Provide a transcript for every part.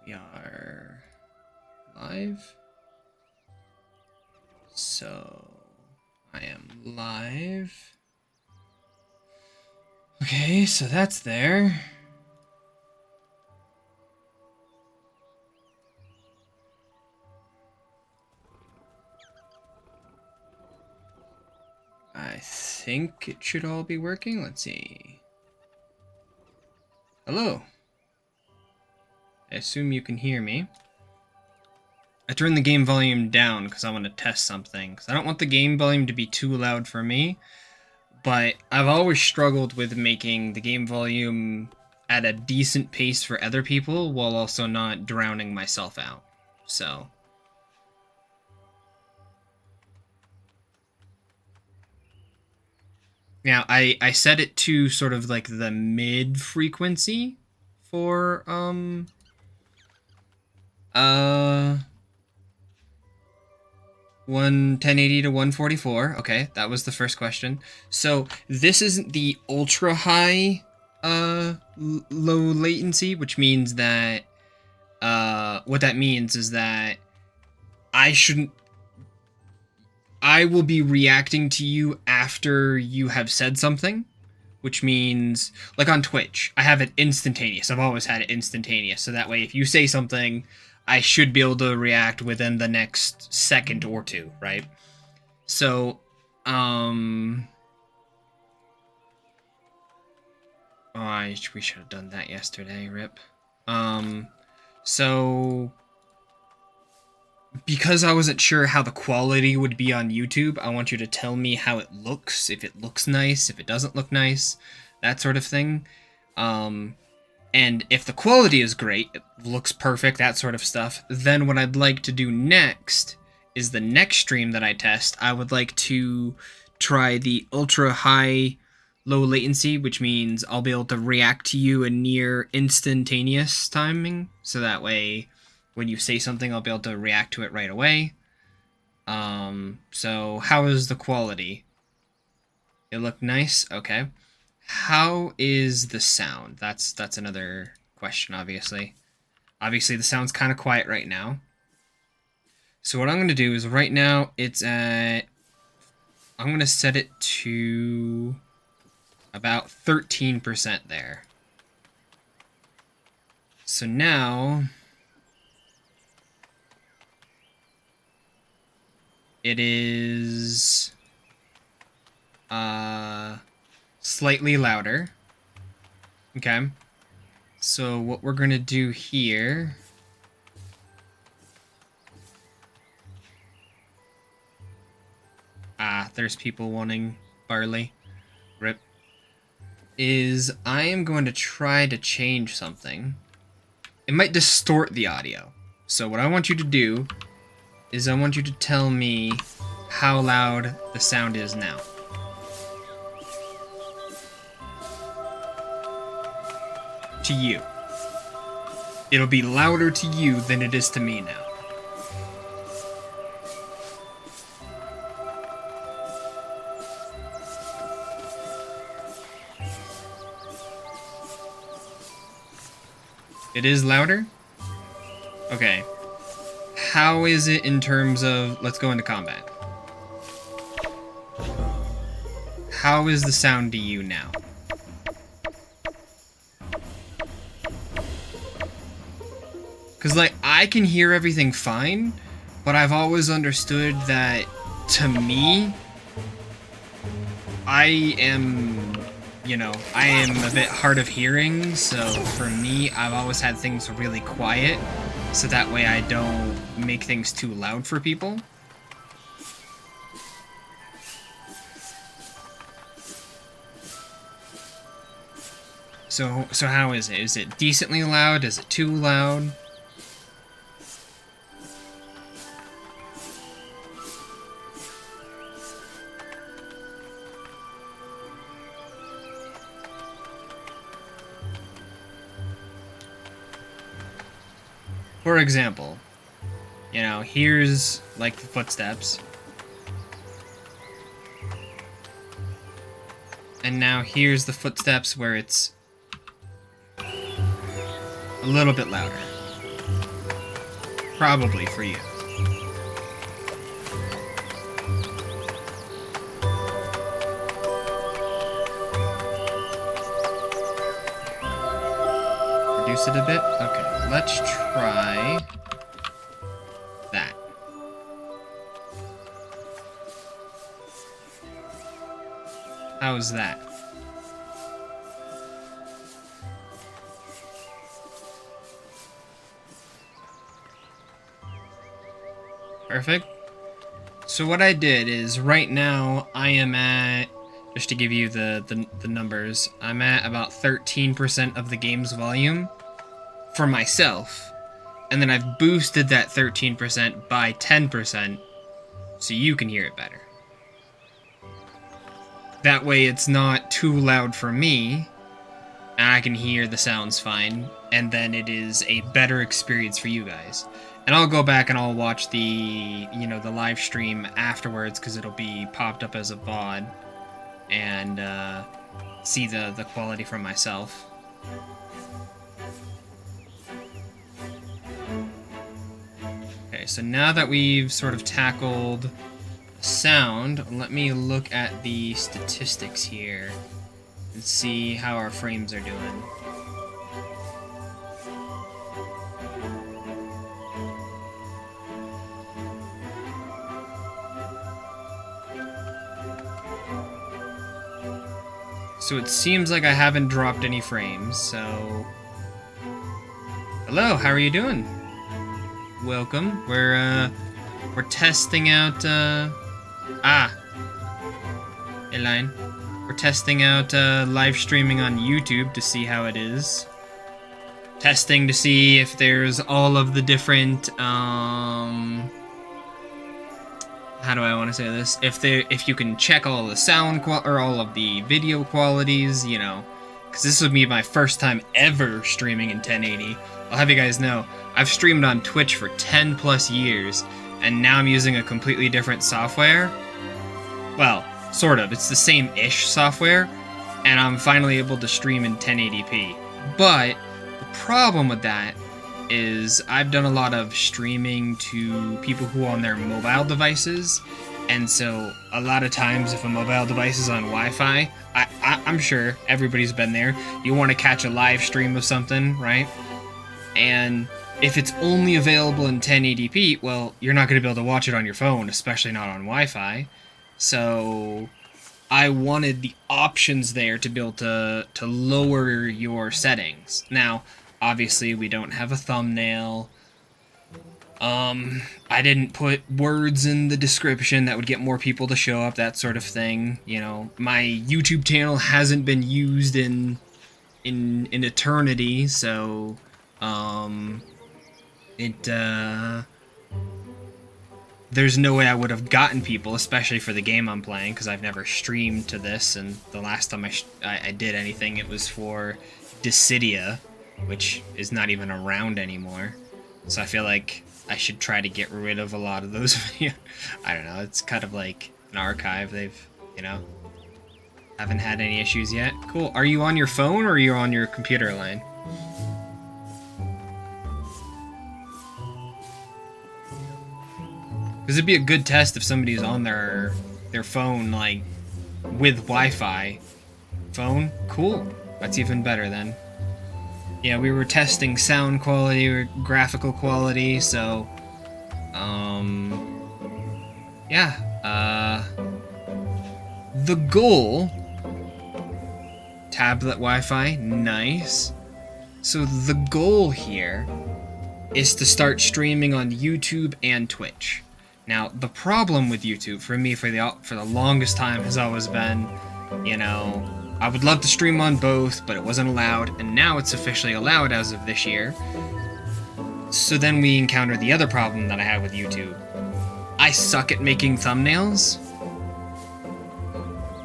We are live. So I am live. Okay, so that's there. I think it should all be working. Let's see. Hello. I assume you can hear me. I turned the game volume down because I want to test something. Because I don't want the game volume to be too loud for me. But I've always struggled with making the game volume at a decent pace for other people while also not drowning myself out. So now I set it to sort of like the mid frequency for 1080 to 144. Okay, that was the first question. So this isn't the ultra high low latency, which means that what that means is that I will be reacting to you after you have said something, which means, like on Twitch, I have it instantaneous. I've always had it instantaneous, so that way if you say something, I should be able to react within the next second or two, right? So, we should have done that yesterday, rip. So because I wasn't sure how the quality would be on YouTube, I want you to tell me how it looks, if it looks nice, if it doesn't look nice, that sort of thing. And if the quality is great, it looks perfect, that sort of stuff, then what I'd like to do next is the next stream that I test, I would like to try the ultra high low latency, which means I'll be able to react to you in near instantaneous timing, so that way when you say something, I'll be able to react to it right away. So how is the quality? It looked nice? Okay. How is the sound? That's another question, obviously. Obviously, the sound's kind of quiet right now. So what I'm going to do is right now, it's at... I'm going to set it to about 13% there. So now... it is slightly louder. Okay. So what we're going to do here there's people wanting barley. Rip. Is I am going to try to change something. It might distort the audio. So what I want you to do is I want you to tell me how loud the sound is now. To you. It'll be louder to you than it is to me now. It is louder? Okay. How is it in terms of... let's go into combat. How is the sound to you now? Because, like, I can hear everything fine, but I've always understood that, to me, I am, you know, I am a bit hard of hearing, so for me, I've always had things really quiet, so that way I don't make things too loud for people. So how is it? Is it decently loud? Is it too loud? For example, you know, here's like the footsteps. And now here's the footsteps where it's a little bit louder. Probably for you. Reduce it a bit? Okay, let's try that. How's that? Perfect. So what I did is, right now, I am at, just to give you the numbers, I'm at about 13% of the game's volume for myself. And then I've boosted that 13% by 10% so you can hear it better. That way it's not too loud for me, and I can hear the sounds fine, and then it is a better experience for you guys. And I'll go back and I'll watch the, the live stream afterwards, because it'll be popped up as a VOD, and see the quality from myself. Okay, so now that we've sort of tackled sound, let me look at the statistics here and see how our frames are doing. So it seems like I haven't dropped any frames, so... Hello, how are you doing? Welcome. We're testing out, Elaine. We're testing out, live streaming on YouTube to see how it is. Testing to see if there's all of the different, how do I want to say this? If you can check all of the sound or all of the video qualities, because this would be my first time ever streaming in 1080. I'll have you guys know, I've streamed on Twitch for 10 plus years, and now I'm using a completely different software. Well, sort of. It's the same-ish software, and I'm finally able to stream in 1080p. But the problem with that is I've done a lot of streaming to people who are on their mobile devices, and so a lot of times if a mobile device is on Wi-Fi, I'm sure everybody's been there, you want to catch a live stream of something, right? And if it's only available in 1080p, well, you're not going to be able to watch it on your phone, especially not on Wi-Fi. So I wanted the options there to be able to lower your settings. Now, obviously, we don't have a thumbnail. I didn't put words in the description that would get more people to show up, that sort of thing. My YouTube channel hasn't been used in eternity, so there's no way I would have gotten people, especially for the game I'm playing, because I've never streamed to this, and the last time I did anything, it was for Dissidia, which is not even around anymore. So I feel like I should try to get rid of a lot of those videos. I don't know, it's kind of like an archive. They've, haven't had any issues yet. Cool. Are you on your phone or are you on your computer line? Because it'd be a good test if somebody's on their phone, like, with Wi-Fi. Phone? Cool. That's even better then. Yeah, we were testing sound quality or graphical quality, so... yeah. The goal... Tablet Wi-Fi, nice. So the goal here is to start streaming on YouTube and Twitch. Now, the problem with YouTube, for me, for the longest time, has always been, I would love to stream on both, but it wasn't allowed, and now it's officially allowed as of this year. So then we encountered the other problem that I had with YouTube. I suck at making thumbnails,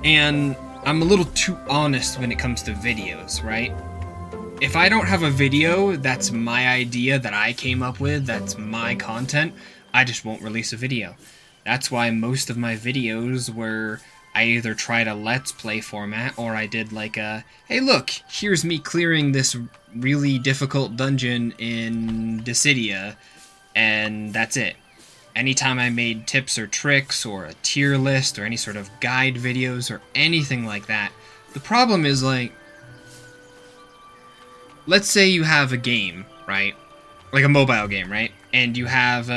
and I'm a little too honest when it comes to videos, right? If I don't have a video that's my idea that I came up with, that's my content, I just won't release a video. That's why most of my videos were, I either tried a Let's Play format, or I did like a, hey look, here's me clearing this really difficult dungeon in Dissidia, and that's it. Anytime I made tips or tricks or a tier list or any sort of guide videos or anything like that, the problem is, like, let's say you have a game, right? Like a mobile game, right? And you have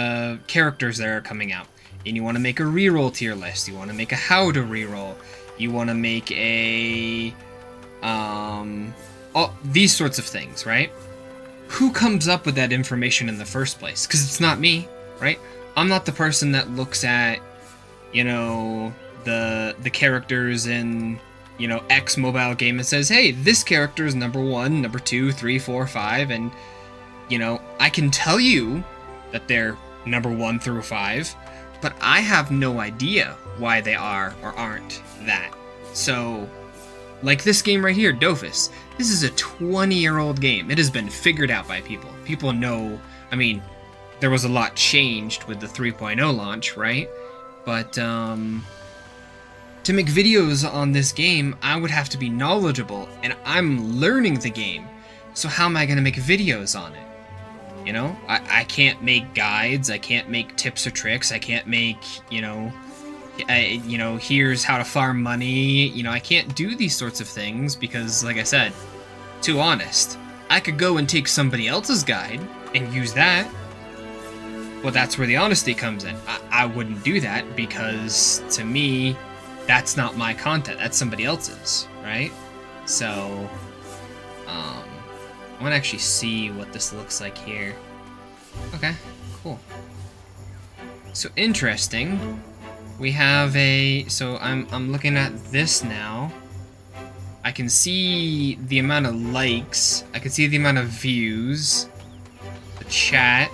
characters that are coming out, and you want to make a reroll tier list. You want to make a how to reroll. You want to make a all these sorts of things, right? Who comes up with that information in the first place? Because it's not me, right? I'm not the person that looks at, you know, the characters in, you know, X mobile game and says, hey, this character is number 1, number 2, 3, 4, 5, and, you know, I can tell you that they're number 1 through 5, but I have no idea why they are or aren't that. So, like this game right here, Dofus. This is a 20-year-old game. It has been figured out by people. People know, I mean, there was a lot changed with the 3.0 launch, right? But, to make videos on this game, I would have to be knowledgeable, and I'm learning the game. So how am I going to make videos on it? You know? I can't make guides, I can't make tips or tricks, I can't make, you know, here's how to farm money. You know, I can't do these sorts of things because, like I said, too honest. I could go and take somebody else's guide and use that. Well, that's where the honesty comes in. I wouldn't do that because, to me, that's not my content. That's somebody else's, right? So, I want to actually see what this looks like here. Okay, cool. So, interesting. We have so I'm looking at this now. I can see the amount of likes. I can see the amount of views. The chat.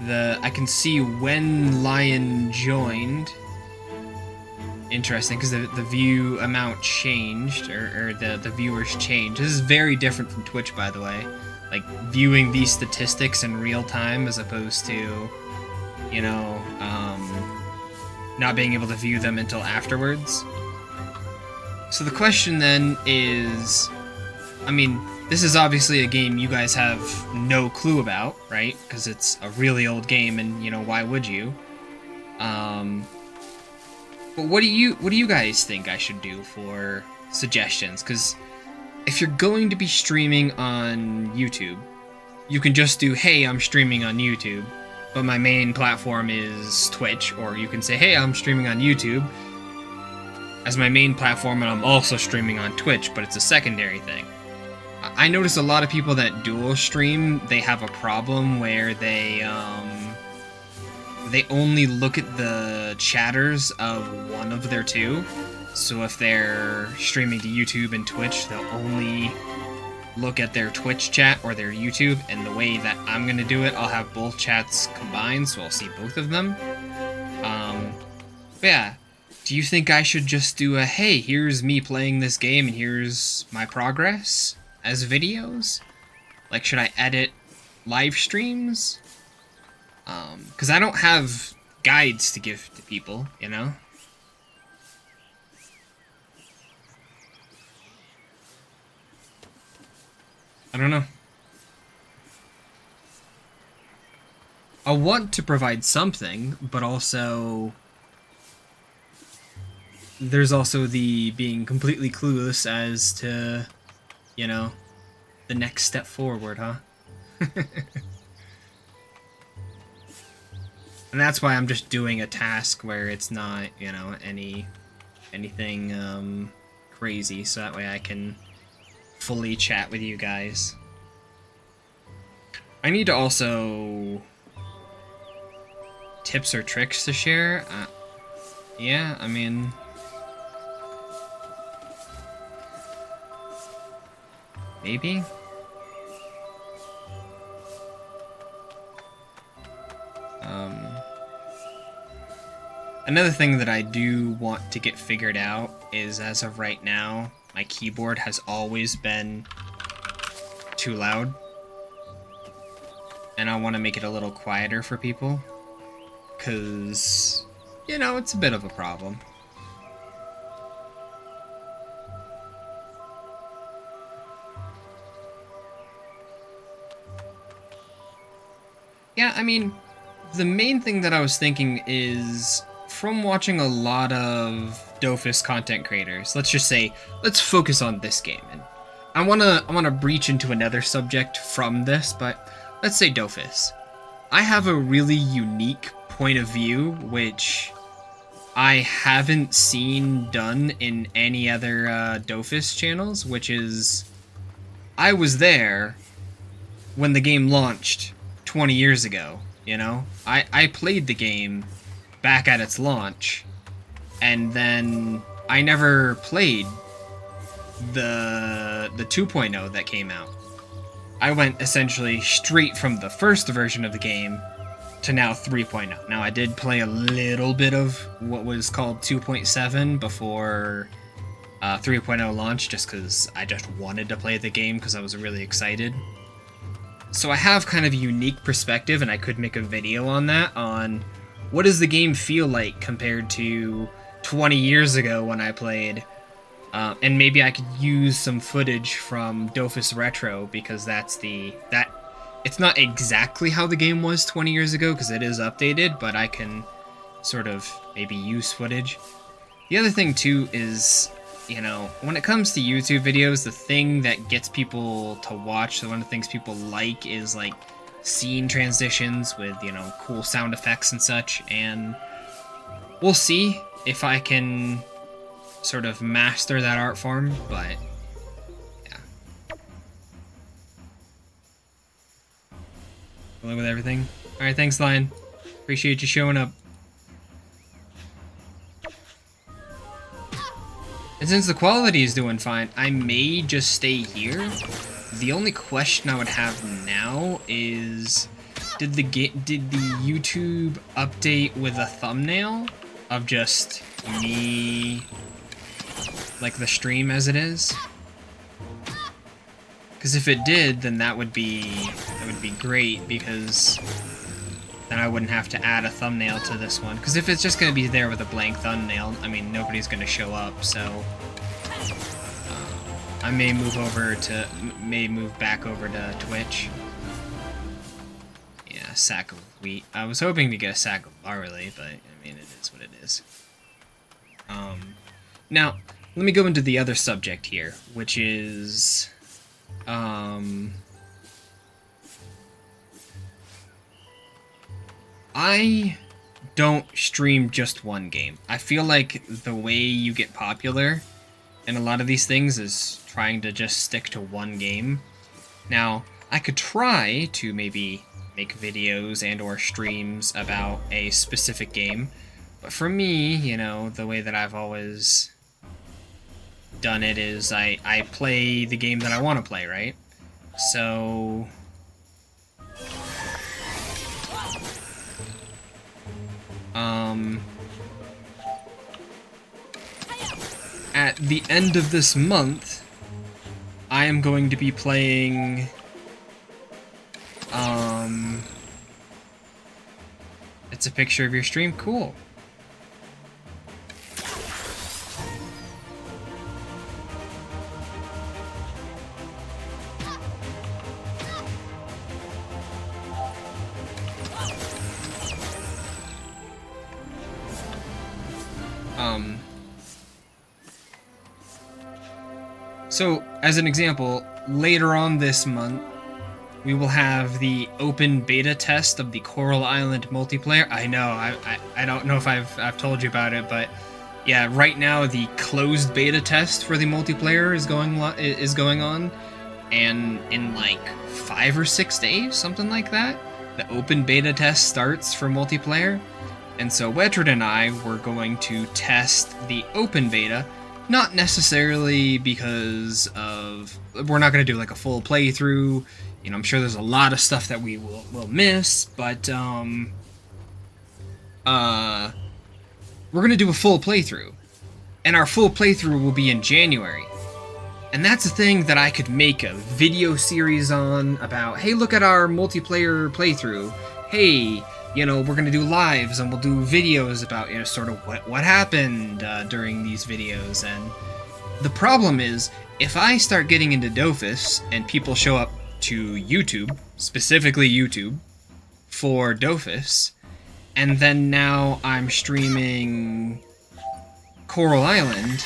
I can see when Lion joined. Interesting, because the view amount changed, or the viewers changed. This is very different from Twitch, by the way. Like, viewing these statistics in real time as opposed to, you know, not being able to view them until afterwards. So the question then is, I mean, this is obviously a game you guys have no clue about, right? Because it's a really old game, and, you know, why would you? But what do you guys think I should do for suggestions? Because if you're going to be streaming on YouTube, you can just do, hey, I'm streaming on YouTube, but my main platform is Twitch, or you can say, hey, I'm streaming on YouTube as my main platform, and I'm also streaming on Twitch, but it's a secondary thing. I notice a lot of people that dual stream, they have a problem where they only look at the chatters of one of their two. So if they're streaming to YouTube and Twitch, they'll only look at their Twitch chat or their YouTube, and the way that I'm gonna do it, I'll have both chats combined, so I'll see both of them. But yeah, do you think I should just do a, hey, here's me playing this game and here's my progress as videos? Like, should I edit live streams? Because I don't have guides to give to people, you know? I don't know. I want to provide something, but also there's also the being completely clueless as to, you know, the next step forward, huh? And that's why I'm just doing a task where it's not, you know, anything crazy, so that way I can fully chat with you guys. I need to also tips or tricks to share. Yeah, I mean, maybe. Another thing that I do want to get figured out is, as of right now, my keyboard has always been too loud. And I want to make it a little quieter for people. 'Cause, you know, it's a bit of a problem. Yeah, I mean, the main thing that I was thinking is from watching a lot of Dofus content creators. Let's just say, let's focus on this game, and I wanna breach into another subject from this, but let's say Dofus. I have a really unique point of view, which I haven't seen done in any other Dofus channels, which is I was there when the game launched 20 years ago, you know? I played the game back at its launch, and then I never played the 2.0 that came out. I went essentially straight from the first version of the game to now 3.0. Now, I did play a little bit of what was called 2.7 before 3.0 launched, just because I just wanted to play the game because I was really excited. So I have kind of a unique perspective, and I could make a video on that, on what does the game feel like compared to 20 years ago when I played. And maybe I could use some footage from Dofus Retro, because it's not exactly how the game was 20 years ago, because it is updated, but I can sort of maybe use footage. The other thing, too, is, you know, when it comes to YouTube videos, the thing that gets people to watch, one of the things people like is, like, scene transitions with, you know, cool sound effects and such, and we'll see if I can sort of master that art form, but yeah. Live with everything. Alright, thanks, Lion. Appreciate you showing up. And since the quality is doing fine, I may just stay here. The only question I would have now is, did the YouTube update with a thumbnail of just me, like the stream as it is? Because if it did, then that would be great, because then I wouldn't have to add a thumbnail to this one. Because if it's just going to be there with a blank thumbnail, I mean, nobody's going to show up, so I may move back over to Twitch. Yeah, a sack of wheat. I was hoping to get a sack of barley, but I mean, it is what it is. Now, let me go into the other subject here, which is, I don't stream just one game. I feel like the way you get popular in a lot of these things is trying to just stick to one game. Now, I could try to maybe make videos and or streams about a specific game, but for me, you know, the way that I've always done it is I play the game that I want to play, right? So at the end of this month, I am going to be playing it's a picture of your stream. Cool. So, as an example, later on this month, we will have the open beta test of the Coral Island multiplayer. I know, I don't know if I've told you about it, but yeah, right now the closed beta test for the multiplayer is going on, and in like 5 or 6 days, something like that, the open beta test starts for multiplayer. And so Wedred and I were going to test the open beta, not necessarily because of, we're not going to do like a full playthrough, you know, I'm sure there's a lot of stuff that we will miss, but we're going to do a full playthrough, and our full playthrough will be in January. And that's a thing that I could make a video series on, about, hey, look at our multiplayer playthrough, hey, you know, we're going to do lives, and we'll do videos about, you know, sort of what happened during these videos. And the problem is, if I start getting into Dofus, and people show up to YouTube, specifically YouTube, for Dofus, and then now I'm streaming Coral Island,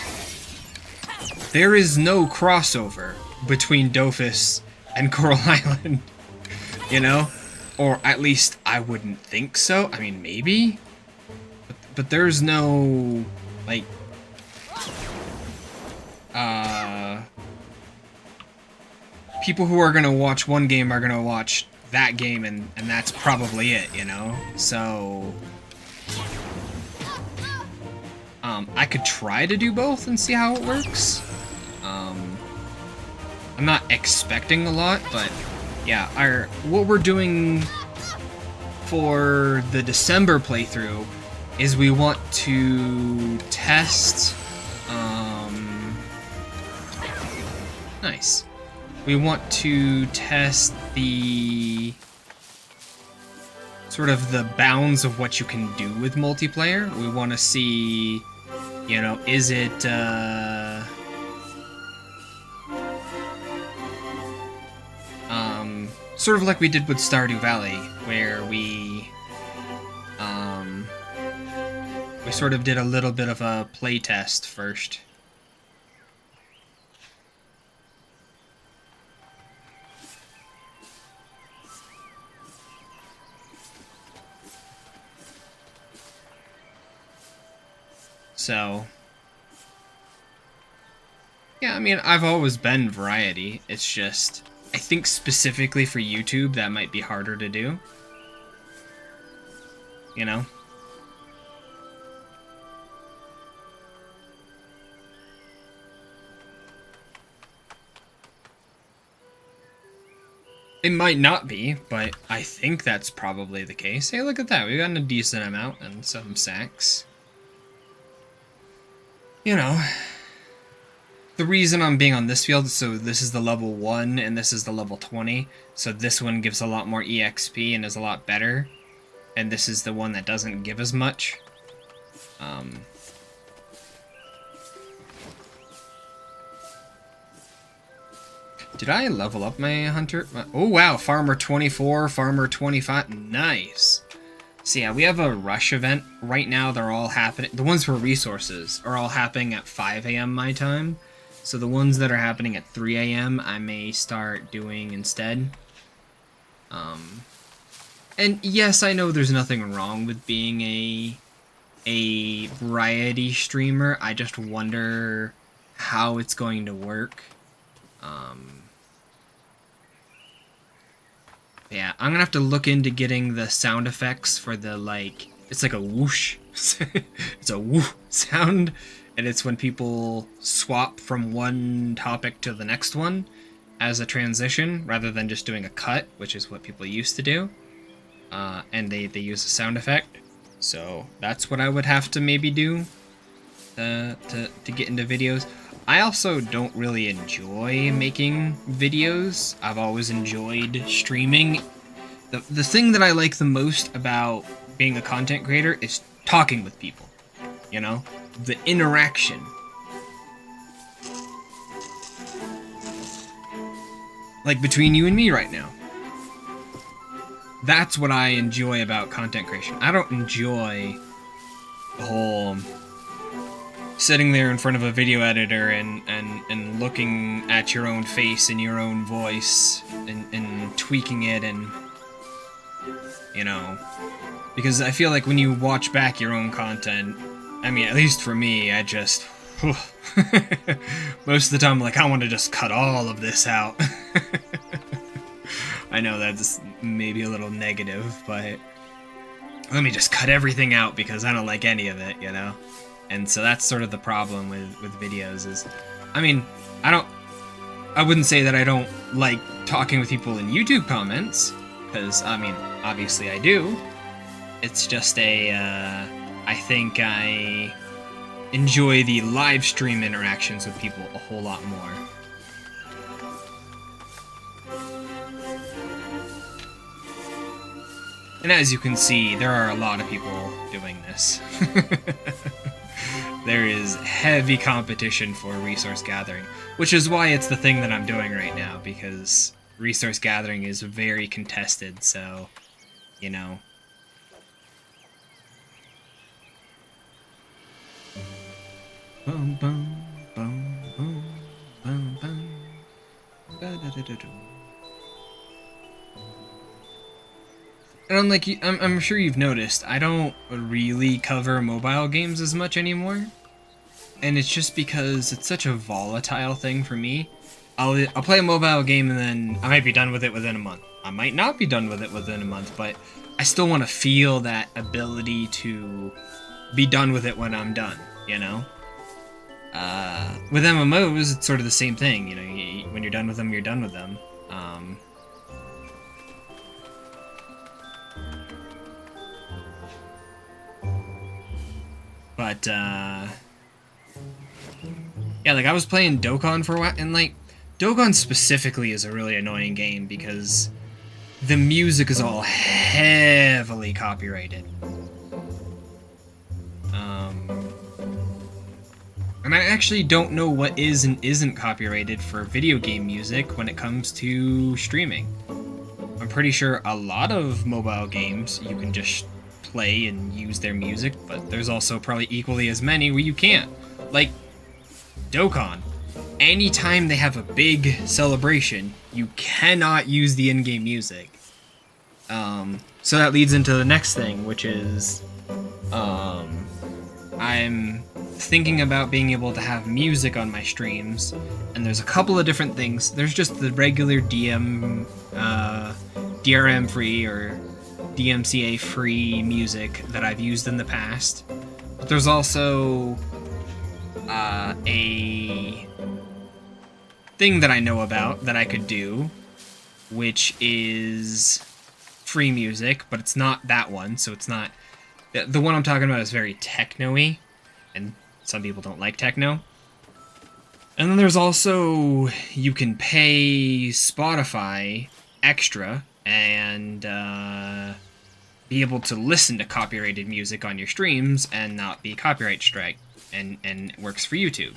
there is no crossover between Dofus and Coral Island, you know? Or at least I wouldn't think so. I mean, maybe? But there's no, like, people who are gonna watch one game are gonna watch that game, and that's probably it, you know? So, I could try to do both and see how it works. I'm not expecting a lot, but yeah, what we're doing for the December playthrough is we want to test, nice. We want to test the sort of the bounds of what you can do with multiplayer. We want to see, you know, is it, sort of like we did with Stardew Valley, where we sort of did a little bit of a play test first. So, yeah, I mean, I've always been variety. It's just, I think specifically for YouTube, that might be harder to do. You know? It might not be, but I think that's probably the case. Hey, look at that. We've gotten a decent amount and some sacks. You know, the reason I'm being on this field, so this is the level 1 and this is the level 20, so this one gives a lot more EXP and is a lot better, and this is the one that doesn't give as much. Did I level up my hunter? Oh wow, Farmer 24, Farmer 25, nice. So yeah, we have a rush event. Right now they're all happening, the ones for resources are all happening at 5 AM my time. So the ones that are happening at 3 AM I may start doing instead. And yes, I know there's nothing wrong with being a variety streamer. I just wonder how it's going to work. Yeah, I'm gonna have to look into getting the sound effects for the, like, it's like a whoosh. It's a whoo sound, and it's when people swap from one topic to the next one as a transition, rather than just doing a cut, which is what people used to do. And they use a sound effect. So that's what I would have to maybe do to get into videos. I also don't really enjoy making videos. I've always enjoyed streaming. The thing that I like the most about being a content creator is talking with people, you know? The interaction. Like between you and me right now. That's what I enjoy about content creation. I don't enjoy the whole sitting there in front of a video editor and looking at your own face and your own voice and tweaking it, and, you know, because I feel like when you watch back your own content, I mean, at least for me, I just, most of the time, like, I want to just cut all of this out. I know that's maybe a little negative, but let me just cut everything out because I don't like any of it, you know? And so that's sort of the problem with videos is, I mean, I wouldn't say that I don't like talking with people in YouTube comments, because, I mean, obviously I do. It's just I think I enjoy the live stream interactions with people a whole lot more. And as you can see, there are a lot of people doing this. There is heavy competition for resource gathering, which is why it's the thing that I'm doing right now, because resource gathering is very contested, so you know. Bum, bum, bum, bum, bum, bum. Ba-da-da-da-da. And I'm sure you've noticed, I don't really cover mobile games as much anymore. And it's just because it's such a volatile thing for me. I'll play a mobile game and then I might be done with it within a month. I might not be done with it within a month, but I still want to feel that ability to be done with it when I'm done, you know? With MMOs, it's sort of the same thing, you know, when you're done with them, you're done with them. Yeah, like, I was playing Dokkan for a while, and, like, Dokkan specifically is a really annoying game because the music is all heavily copyrighted. And I actually don't know what is and isn't copyrighted for video game music when it comes to streaming. I'm pretty sure a lot of mobile games you can just play and use their music, but there's also probably equally as many where you can't. Like, Dokkan. Anytime they have a big celebration, you cannot use the in-game music. So that leads into the next thing, which is, I'm thinking about being able to have music on my streams, and there's a couple of different things. There's just the regular DRM free or DMCA free music that I've used in the past, but there's also a thing that I know about that I could do, which is free music, but it's not that one, so it's not... The one I'm talking about is very techno-y, and some people don't like techno. And then there's also, you can pay Spotify extra and be able to listen to copyrighted music on your streams and not be copyright strike, and it works for YouTube.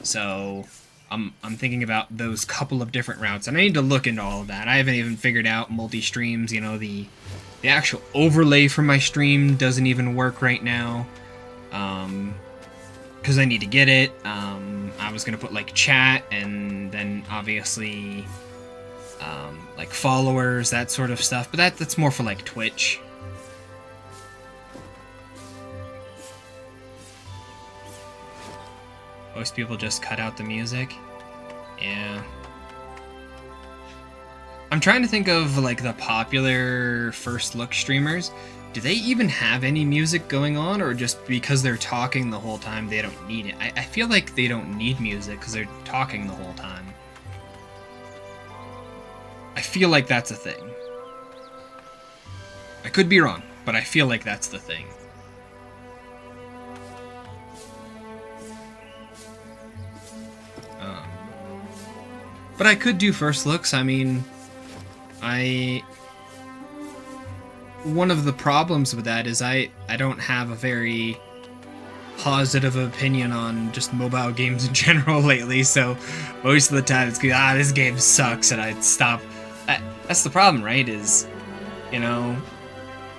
So I'm thinking about those couple of different routes, and I need to look into all of that. I haven't even figured out multi-streams, you know, the actual overlay for my stream doesn't even work right now. Because I need to get it. I was gonna put like chat and then obviously like followers, that sort of stuff, but that's more for like Twitch. Most people just cut out the music. Yeah. I'm trying to think of like the popular first look streamers. Do they even have any music going on, or just because they're talking the whole time they don't need it? I feel like they don't need music because they're talking the whole time. I feel like that's a thing. I could be wrong, but I feel like that's the thing. But I could do first looks. I mean, one of the problems with that is I don't have a very positive opinion on just mobile games in general lately, so most of the time it's this game sucks, and I'd stop. That's the problem, right? Is, you know,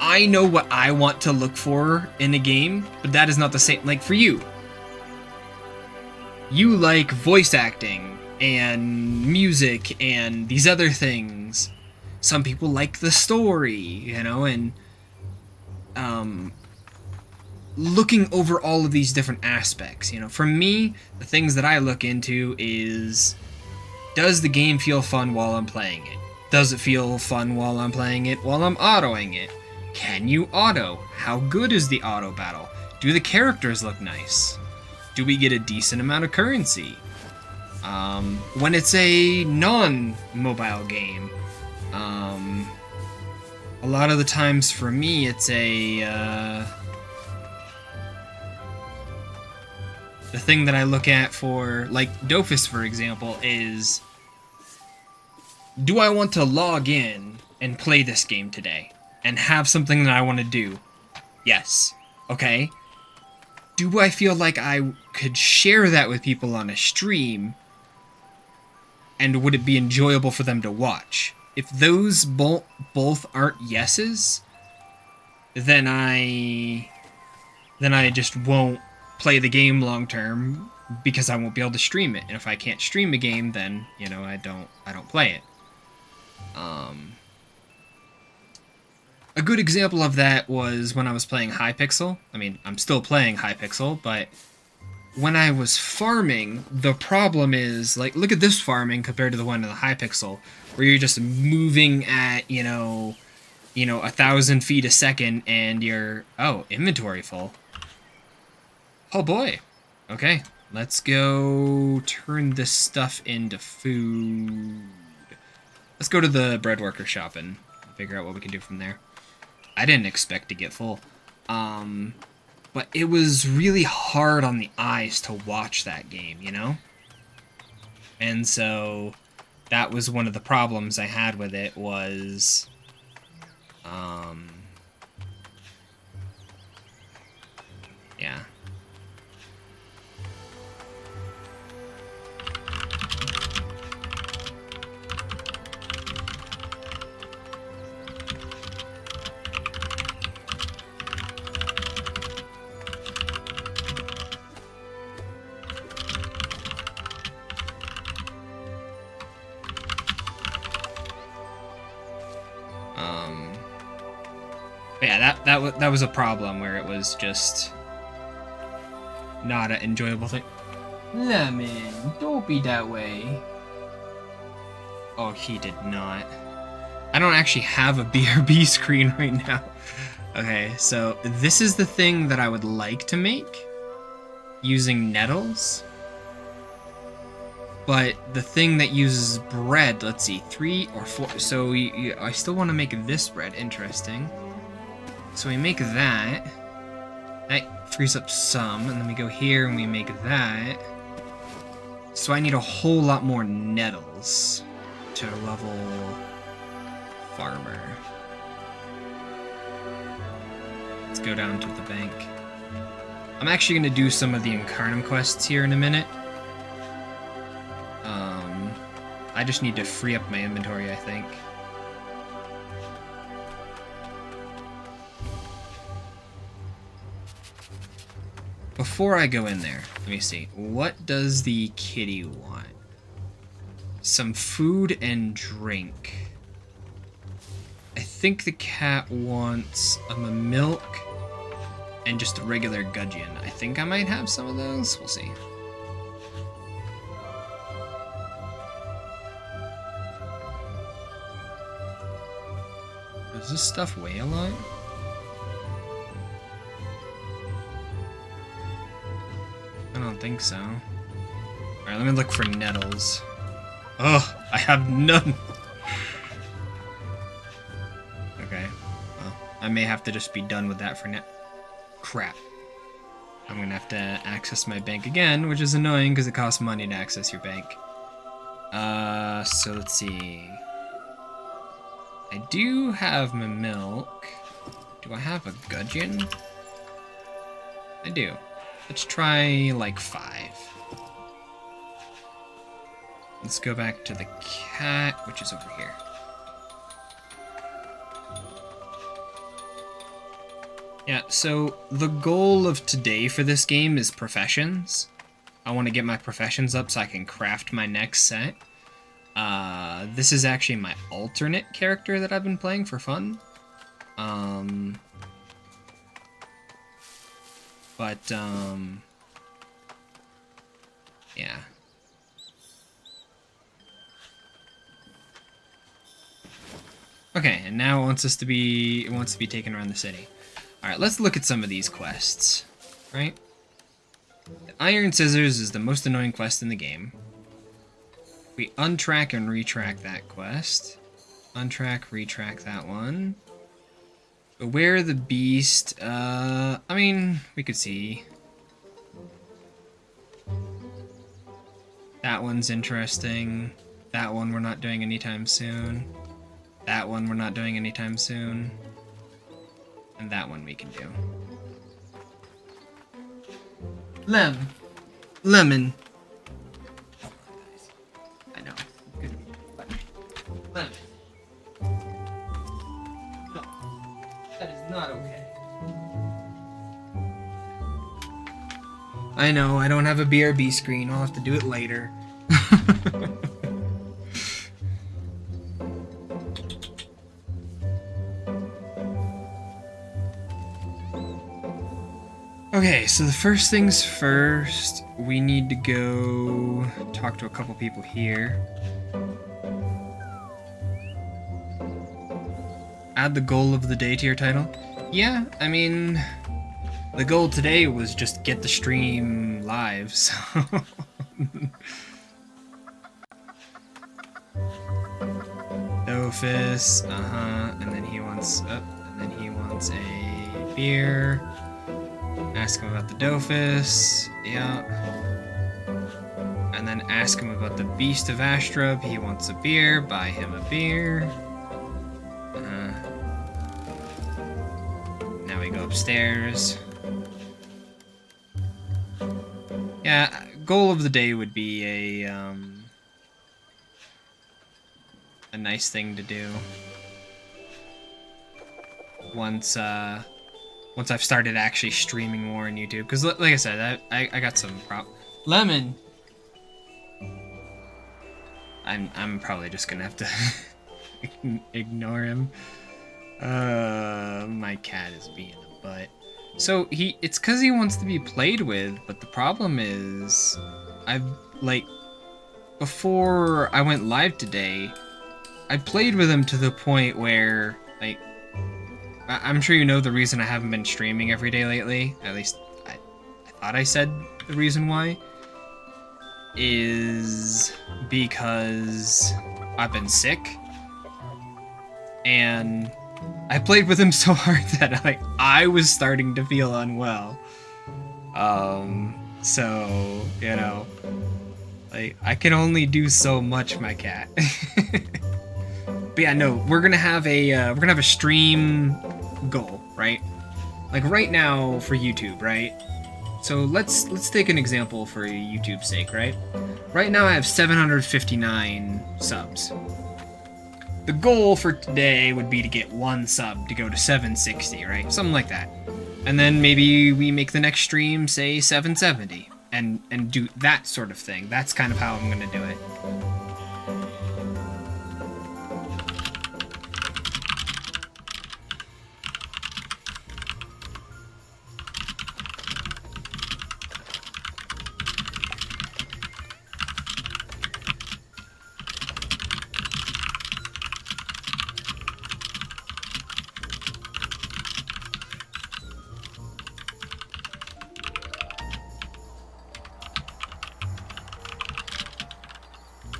I know what I want to look for in a game, but that is not the same. Like, for you like voice acting and music and these other things. Some people like the story, you know, and looking over all of these different aspects, you know. For me, the things that I look into is, does the game feel fun while I'm playing it? Does it feel fun while I'm playing it while I'm autoing it? Can you auto? How good is the auto battle? Do the characters look nice? Do we get a decent amount of currency? When it's a non-mobile game, a lot of the times for me it's the thing that I look at for, like, Dofus, for example, is, do I want to log in and play this game today and have something that I want to do? Yes. Okay. Do I feel like I could share that with people on a stream, and would it be enjoyable for them to watch? If those both aren't yeses, then I just won't play the game long term because I won't be able to stream it. And if I can't stream a game, then, you know, I don't play it. A good example of that was when I was playing Hypixel. I mean, I'm still playing Hypixel, but when I was farming, the problem is, like, look at this farming compared to the one in the Hypixel, where you're just moving at, you know, 1,000 feet a second, and you're... Oh, inventory full. Oh boy. Okay, let's go turn this stuff into food. Let's go to the bread worker shop and figure out what we can do from there. I didn't expect to get full. But it was really hard on the eyes to watch that game, you know? And so that was one of the problems I had with it was... yeah. Yeah, that was a problem where it was just not an enjoyable thing. Lemon, don't be that way. Oh, he did not. I don't actually have a BRB screen right now. Okay, so this is the thing that I would like to make using nettles. But the thing that uses bread, let's see, 3 or 4. So I still want to make this bread interesting. So we make that. That frees up some, and then we go here and we make that. So I need a whole lot more nettles to level farmer. Let's go down to the bank. I'm actually going to do some of the Incarnum quests here in a minute. I just need to free up my inventory, I think. Before I go in there, let me see. What does the kitty want? Some food and drink. I think the cat wants a milk and just a regular gudgeon. I think I might have some of those. We'll see. Does this stuff weigh a lot? I don't think so. Alright, let me look for nettles. Oh, I have none! Okay, well, I may have to just be done with that for now. Crap. I'm gonna have to access my bank again, which is annoying because it costs money to access your bank. So let's see. I do have my milk. Do I have a gudgeon? I do. Let's try, like, 5. Let's go back to the cat, which is over here. Yeah, so the goal of today for this game is professions. I want to get my professions up so I can craft my next set. This is actually my alternate character that I've been playing for fun. Yeah. Okay, and now it wants to be taken around the city. Alright, let's look at some of these quests. Right? The Iron Scissors is the most annoying quest in the game. We untrack and retrack that quest. Untrack, retrack that one. Beware the Beast, I mean, we could see. That one's interesting. That one we're not doing anytime soon. That one we're not doing anytime soon. And that one we can do. Lemon. Lemon. I know. Good. Lemon. No. That is not okay. I know, I don't have a BRB screen. I'll have to do it later. Okay, so the first things first, we need to go talk to a couple people here. Add the goal of the day to your title. Yeah, I mean, the goal today was just get the stream live, so... Dofus, and then he wants, a beer. Ask him about the Dofus, yeah. And then ask him about the Beast of Astrub. He wants a beer, buy him a beer. Now we go upstairs. Yeah, goal of the day would be a nice thing to do. Once I've started actually streaming more on YouTube, because like I said, I got some Lemon. I'm probably just gonna have to ignore him. My cat is being a butt. So it's because he wants to be played with, but the problem is, before I went live today, I played with him to the point where, like, I'm sure you know the reason I haven't been streaming every day lately. At least I thought I said the reason why. Is because I've been sick. And I played with him so hard that I was starting to feel unwell. So, you know, I can only do so much, my cat. But yeah, no, we're gonna have a stream goal, right? Like right now for YouTube, right? So let's take an example for YouTube's sake, right? Right now I have 759 subs. The goal for today would be to get 1 sub to go to 760, right? Something like that. And then maybe we make the next stream, say, 770. And do that sort of thing. That's kind of how I'm gonna do it.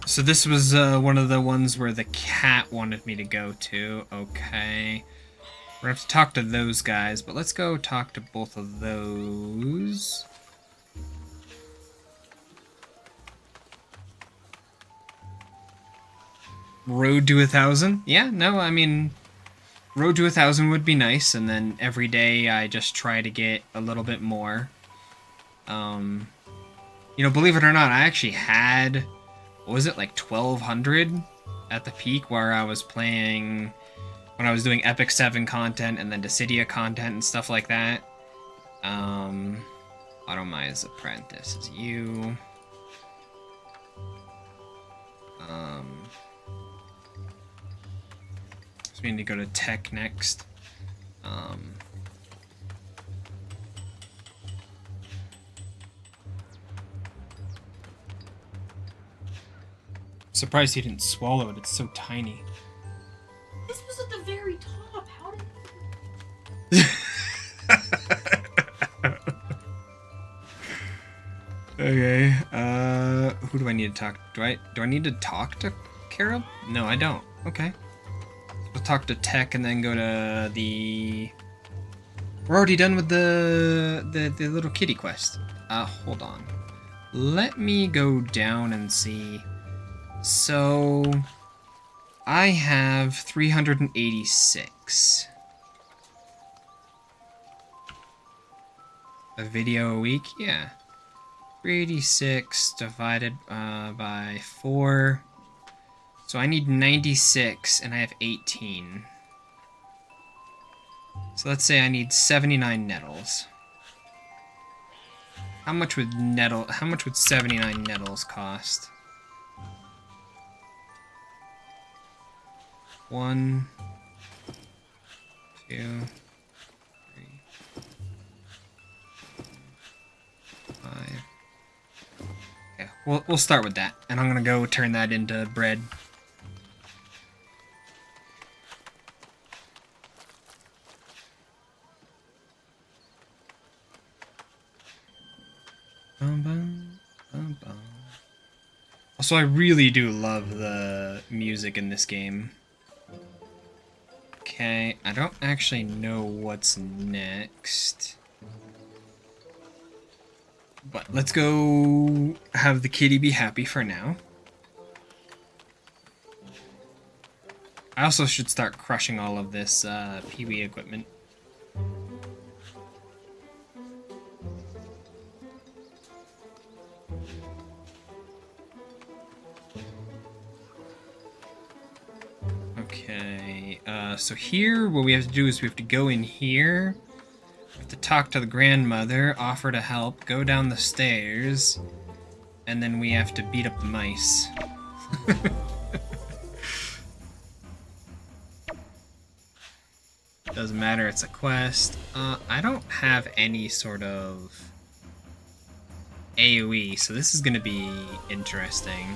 So this was one of the ones where the cat wanted me to go to. Okay. We're gonna have to talk to those guys, but let's go talk to both of those. Road to 1,000? Yeah, no, I mean, road to 1,000 would be nice, and then every day I just try to get a little bit more. You know, believe it or not, I actually had... What was it, like 1,200 at the peak where I was playing, when I was doing Epic 7 content and then Dissidia content and stuff like that. Automize Apprentice is you. So we need to go to Tech next. Surprised he didn't swallow it, it's so tiny. This was at the very top, how did... Okay, who do I need to talk to? Do I need to talk to Carol? No, I don't. Okay. We'll talk to Tech and then go to the... We're already done with the little kitty quest. Hold on. Let me go down and see... So, I have 386. A video a week? Yeah. 386 divided by 4. So I need 96 and I have 18. So let's say I need 79 nettles. How much would 79 nettles cost? 1, 2, 3, 5. Okay, we'll start with that, and I'm gonna go turn that into bread. Also, I really do love the music in this game. Okay, I don't actually know what's next. But let's go have the kitty be happy for now. I also should start crushing all of this Pee-wee equipment. Okay, so here, what we have to do is we have to go in here. We have to talk to the grandmother, offer to help, go down the stairs, and then we have to beat up the mice. Doesn't matter, it's a quest. I don't have any sort of AoE, so this is gonna be interesting.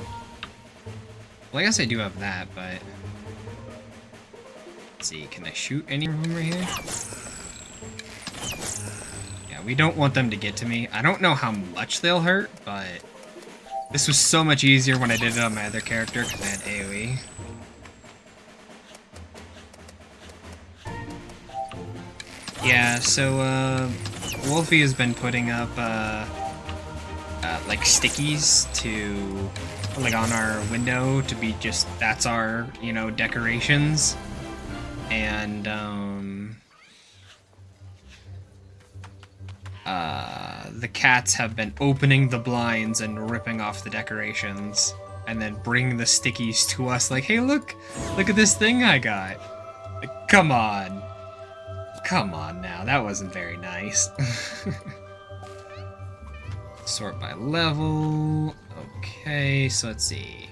Well, I guess I do have that, but... Let's see, can I shoot any of them right here? Yeah, we don't want them to get to me. I don't know how much they'll hurt, but... This was so much easier when I did it on my other character, because I had AoE. Yeah, so, Wolfie has been putting up, like, stickies to, like, on our window to be just, that's our, you know, decorations. And, the cats have been opening the blinds and ripping off the decorations, and then bringing the stickies to us, like, hey, look at this thing I got. Like, come on. Come on now, that wasn't very nice. Sort by level. Okay, so let's see.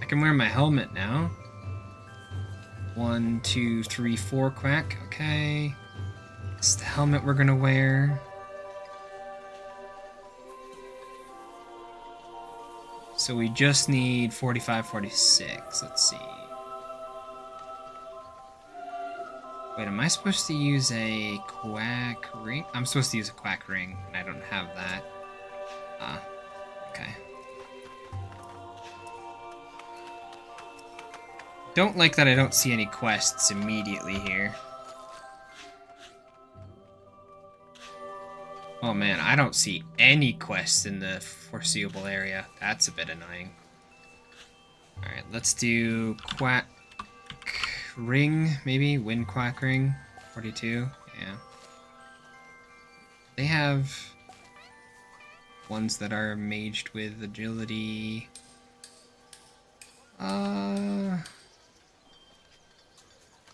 I can wear my helmet now. 1, 2, 3, 4 quack. Okay. It's the helmet we're gonna wear. So we just need 45, 46. Let's see. Wait, am I supposed to use a quack ring? I'm supposed to use a quack ring, and I don't have that. Okay. Don't like that I don't see any quests immediately here. Oh man, I don't see any quests in the foreseeable area. That's a bit annoying. Alright, let's do quack ring, maybe? Wind quack ring. 42, yeah. They have ones that are maged with agility.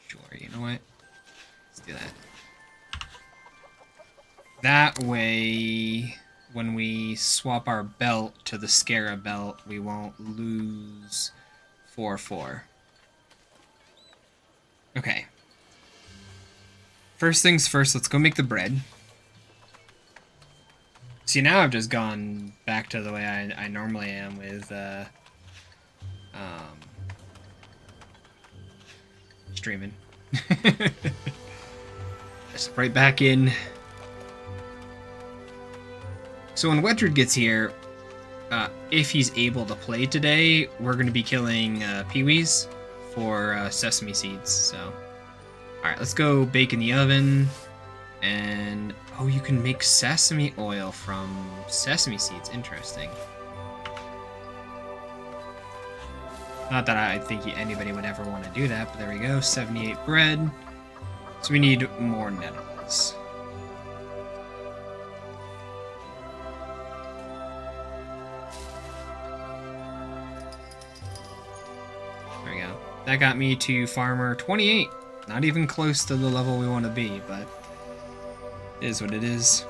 Sure, you know what? Let's do that. That way, when we swap our belt to the Scarab belt, we won't lose 4-4. Okay. First things first, let's go make the bread. See, now I've just gone back to the way I normally am with, streaming. Just right back in. So when Wedred gets here, if he's able to play today, we're going to be killing peewees for sesame seeds. So, alright, let's go bake in the oven. And, oh, you can make sesame oil from sesame seeds. Interesting. Not that I think anybody would ever want to do that, but there we go. 78 bread. So we need more nettles. There we go. That got me to farmer 28. Not even close to the level we want to be, but It is what it is.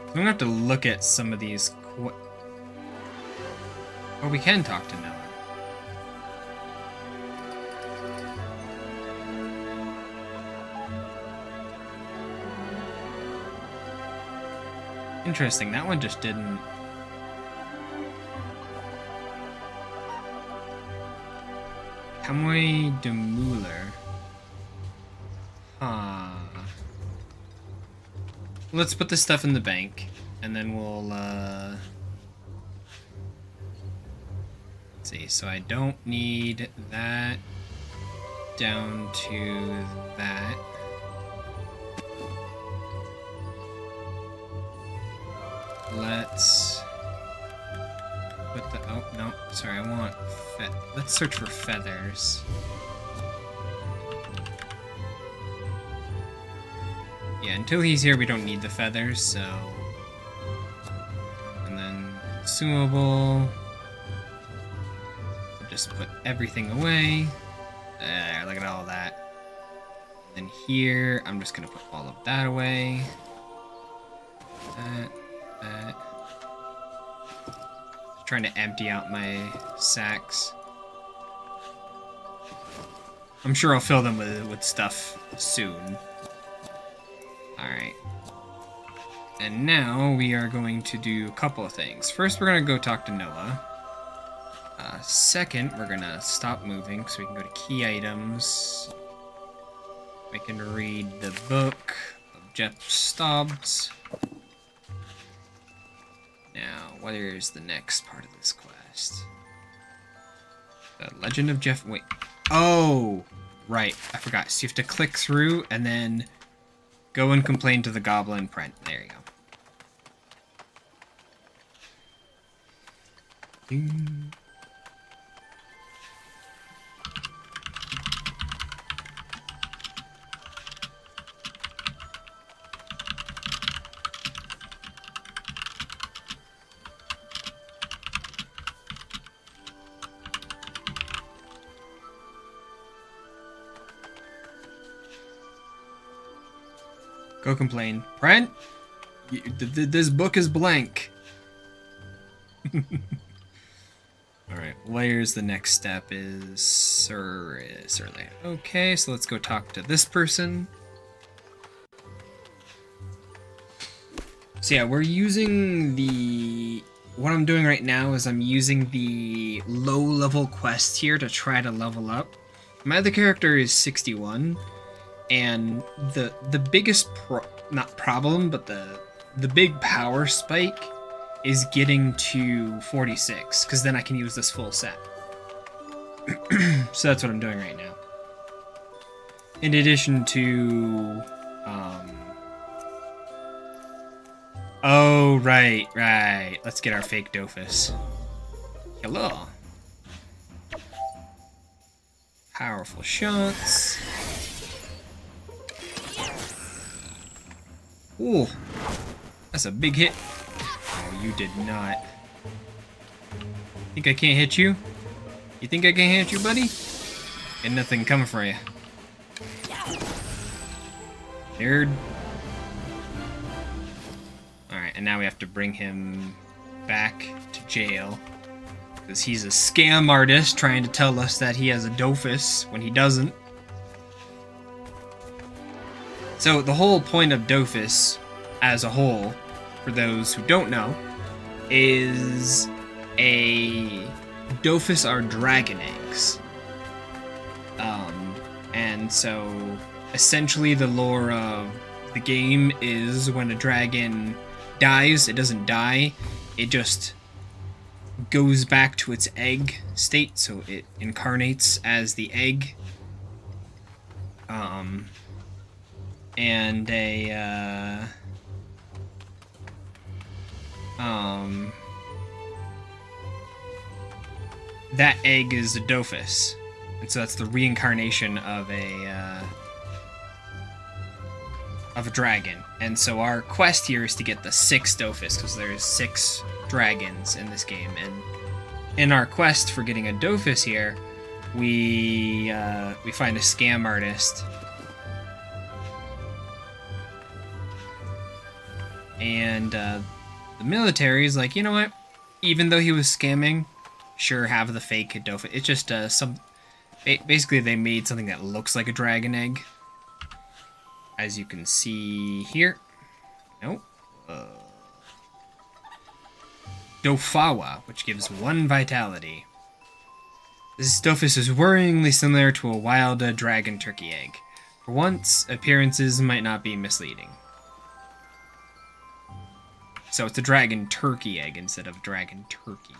I'm gonna have to look at some of these. Or we can talk to Noah. Interesting, that one just didn't. Kamui de Mueller. Huh. Let's put this stuff in the bank, and then we'll, let's see, so I don't need that down to that. Let's put the, oh, no, sorry, I want, let's search for feathers. Yeah, until he's here, we don't need the feathers, so... And then, consumable... I'll just put everything away. There, look at all that. And then here, I'm just gonna put all of that away. That. Just trying to empty out my sacks. I'm sure I'll fill them with stuff soon. Alright. And now we are going to do a couple of things. First, we're going to go talk to Noah. Second, we're going to stop moving so we can go to key items. We can read the book of Jeff Stobbs. Now, where's the next part of this quest? The Legend of Jeff... Wait. Oh! Right, I forgot. So you have to click through and then... Go and complain to the Goblin Print. There you go. Ding. Go complain. Brent, this book is blank. Alright, where's the next step is Surly. Okay, so let's go talk to this person. So yeah, we're using the... What I'm doing right now is I'm using the low-level quest here to try to level up. My other character is 61. And the biggest not problem, but the big power spike is getting to 46, because then I can use this full set. So that's what I'm doing right now. In addition to, oh right. Let's get our fake Dofus. Hello. Powerful shots. Ooh, that's a big hit. Oh, you did not. Think I can't hit you? You think I can hit you, buddy? Ain't nothing coming for you. Nerd. Alright, and now we have to bring him back to jail. Because he's a scam artist trying to tell us that he has a Dofus when he doesn't. So the whole point of Dofus, as a whole, for those who don't know, is Dofus are dragon eggs. And so essentially the lore of the game is when a dragon dies, it doesn't die, it just goes back to its egg state, so it incarnates as the egg. And that egg is a Dofus, and so that's the reincarnation of of a dragon. And so our quest here is to get the 6 Dofus, because there's 6 dragons in this game. And in our quest for getting a Dofus here, we find a scam artist. And the military is like, you know what? Even though he was scamming, sure, have the fake Dofus. It's just basically they made something that looks like a dragon egg. As you can see here. Nope. Dofawa, which gives 1 vitality. This Dofus is worryingly similar to a wild dragon turkey egg. For once, appearances might not be misleading. So it's a dragon turkey egg instead of dragon turkey.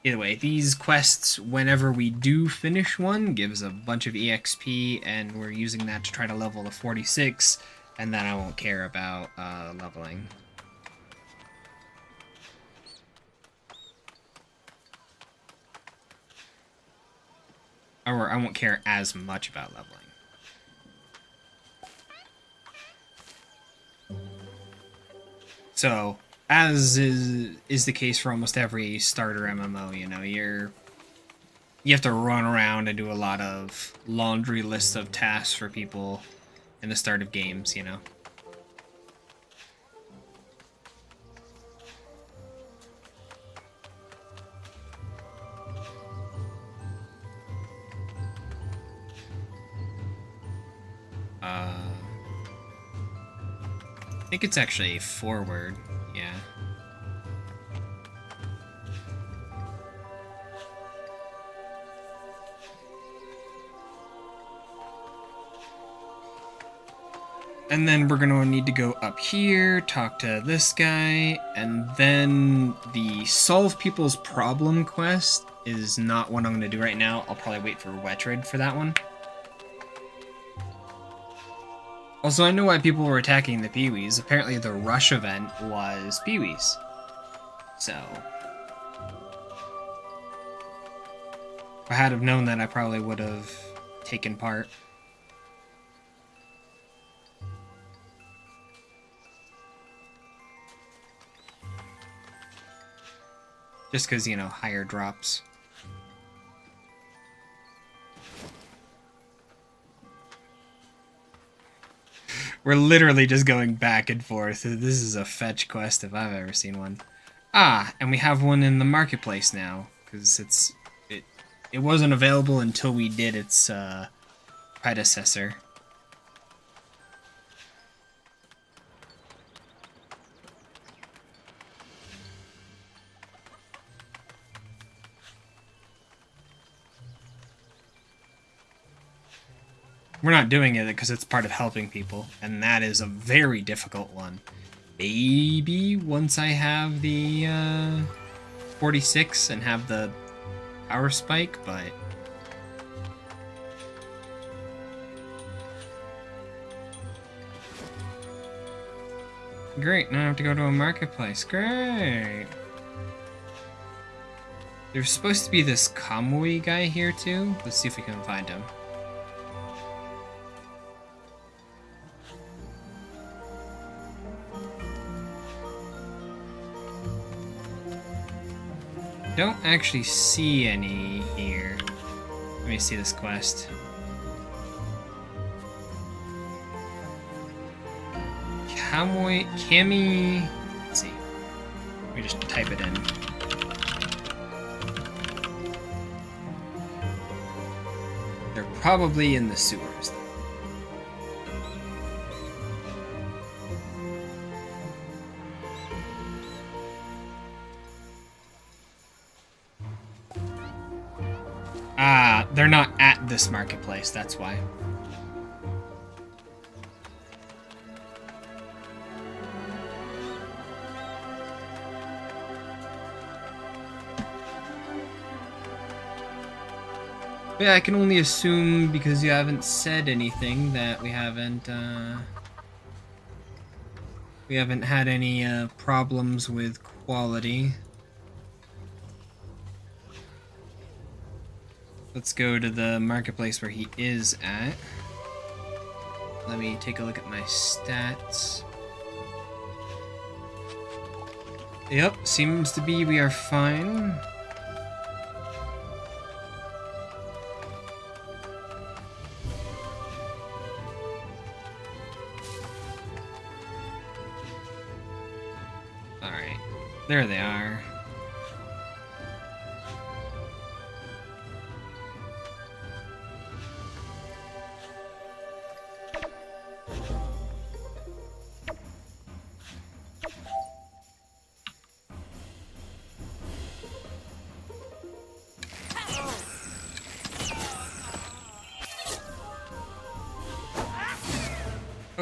Either way, these quests, whenever we do finish one, gives a bunch of EXP, and we're using that to try to level to 46, and then I won't care about leveling. Or I won't care as much about leveling. So, as is the case for almost every starter MMO, you know, you have to run around and do a lot of laundry lists of tasks for people in the start of games, you know. I think it's actually forward, yeah. And then we're gonna need to go up here, talk to this guy, and then the solve people's problem quest is not what I'm gonna do right now. I'll probably wait for Wetred for that one. Also, I know why people were attacking the Peewees. Apparently the rush event was Peewees. So, if I had have known that, I probably would have taken part. Just because, you know, higher drops. We're literally just going back and forth. This is a fetch quest if I've ever seen one. Ah, and we have one in the marketplace now, because it wasn't available until we did its predecessor. We're not doing it because it's part of helping people, and that is a very difficult one. Maybe once I have the 46 and have the power spike, but great, now I have to go to a marketplace. Great! There's supposed to be this Kamui guy here too. Let's see if we can find him. Don't actually see any here. Let me see this quest. Cami... Let's see. Let me just type it in. They're probably in the sewers. Ah, they're not at this marketplace, that's why. But yeah, I can only assume because you haven't said anything that we haven't had any problems with quality. Let's go to the marketplace where he is at. let me take a look at my stats. Yep, seems to be we are fine. Alright, there they are.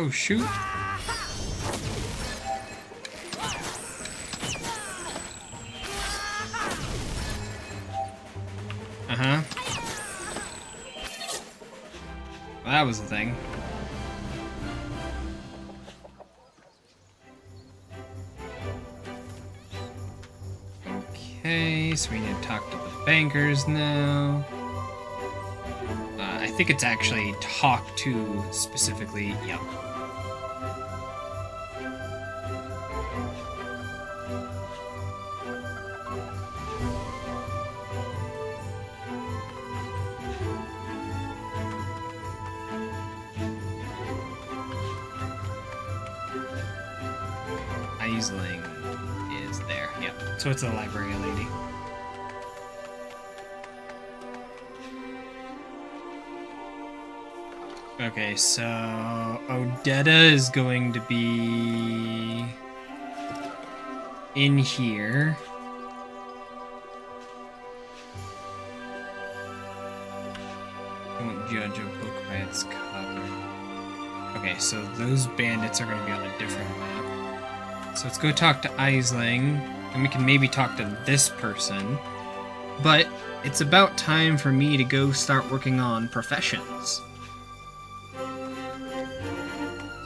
Oh, shoot. Uh-huh. Well, that was the thing. Okay, so we need to talk to the bankers now. I think it's actually talk to specifically, yep. Aisling is there, yep. So it's a library lady. Okay, so Odetta is going to be in here. Don't judge a book by its cover. Okay, so those bandits are going to be on a different map. So let's go talk to Aisling, and we can maybe talk to this person. But it's about time for me to go start working on professions.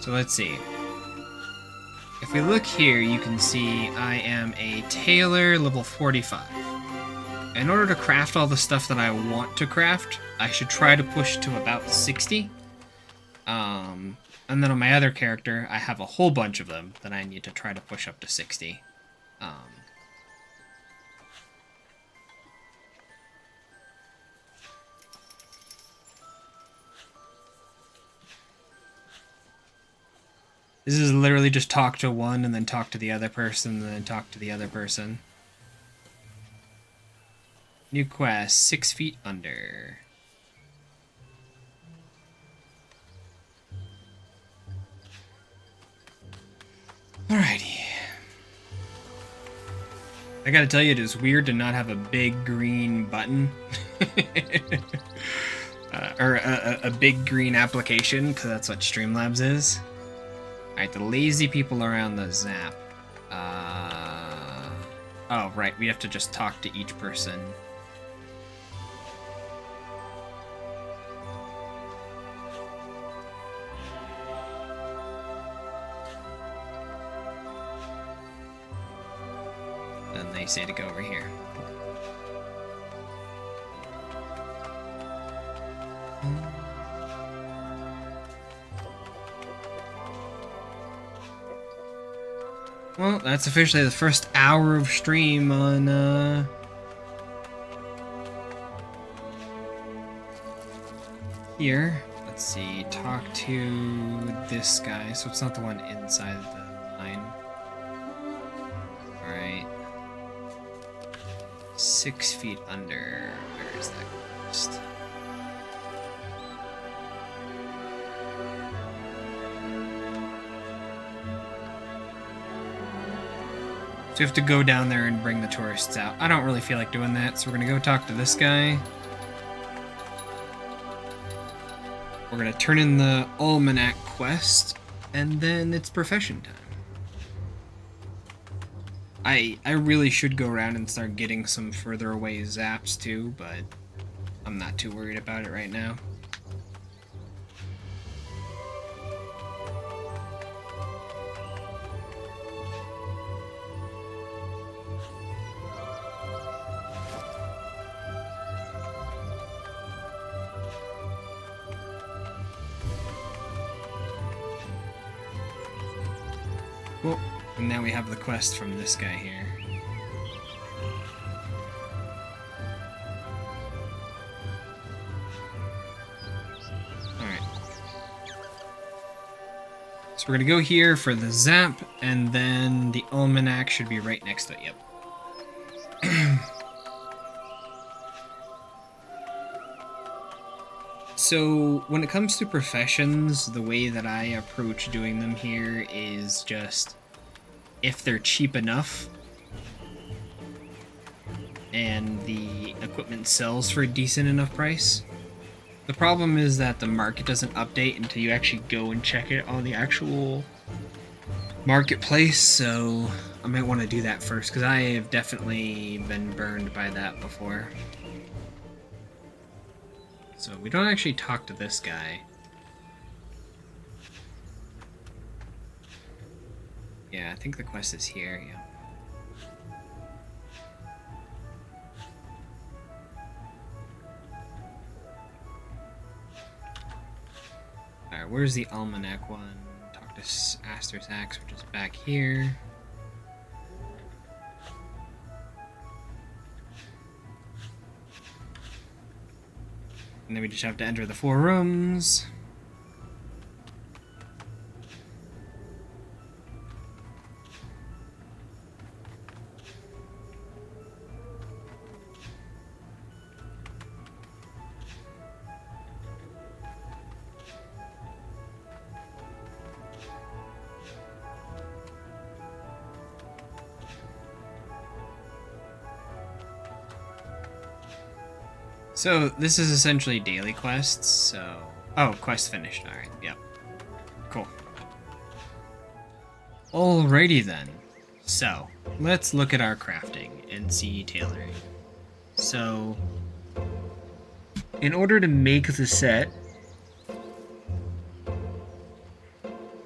So let's see. If we look here, you can see I am a tailor, level 45. In order to craft all the stuff that I want to craft, I should try to push to about 60. And then on my other character, I have a whole bunch of them that I need to try to push up to 60. This is literally just talk to one and then talk to the other person and then talk to the other person. New quest, 6 feet under. Alrighty. I gotta tell you, it is weird to not have a big green button. Or a big green application, because that's what Streamlabs is. Alright, the lazy people around the zap. Oh, right, we have to just talk to each person. And they say to go over here. Well, that's officially the first hour of stream on, here. Let's see, talk to this guy, so it's not the one inside the line. Alright. 6 feet under. Where is that quest? So we have to go down there and bring the tourists out. I don't really feel like doing that, so we're gonna go talk to this guy. We're gonna turn in the Almanac quest, and then it's profession time. I really should go around and start getting some further away zaps too, but I'm not too worried about it right now. Cool. And now we have the quest from this guy here. Alright. So we're gonna go here for the zap, and then the almanac should be right next to it, yep. So, when it comes to professions, the way that I approach doing them here is just, if they're cheap enough, and the equipment sells for a decent enough price. The problem is that the market doesn't update until you actually go and check it on the actual marketplace, so I might want to do that first, because I have definitely been burned by that before. So we don't actually talk to this guy. Yeah, I think the quest is here, yeah. Alright, where's the almanac one? Talk to Aster's Axe, which is back here. And then we just have to enter the 4 rooms. So, this is essentially daily quests, so... Oh, quest finished, alright, yep. Cool. Alrighty then. So, let's look at our crafting and see tailoring. So, in order to make the set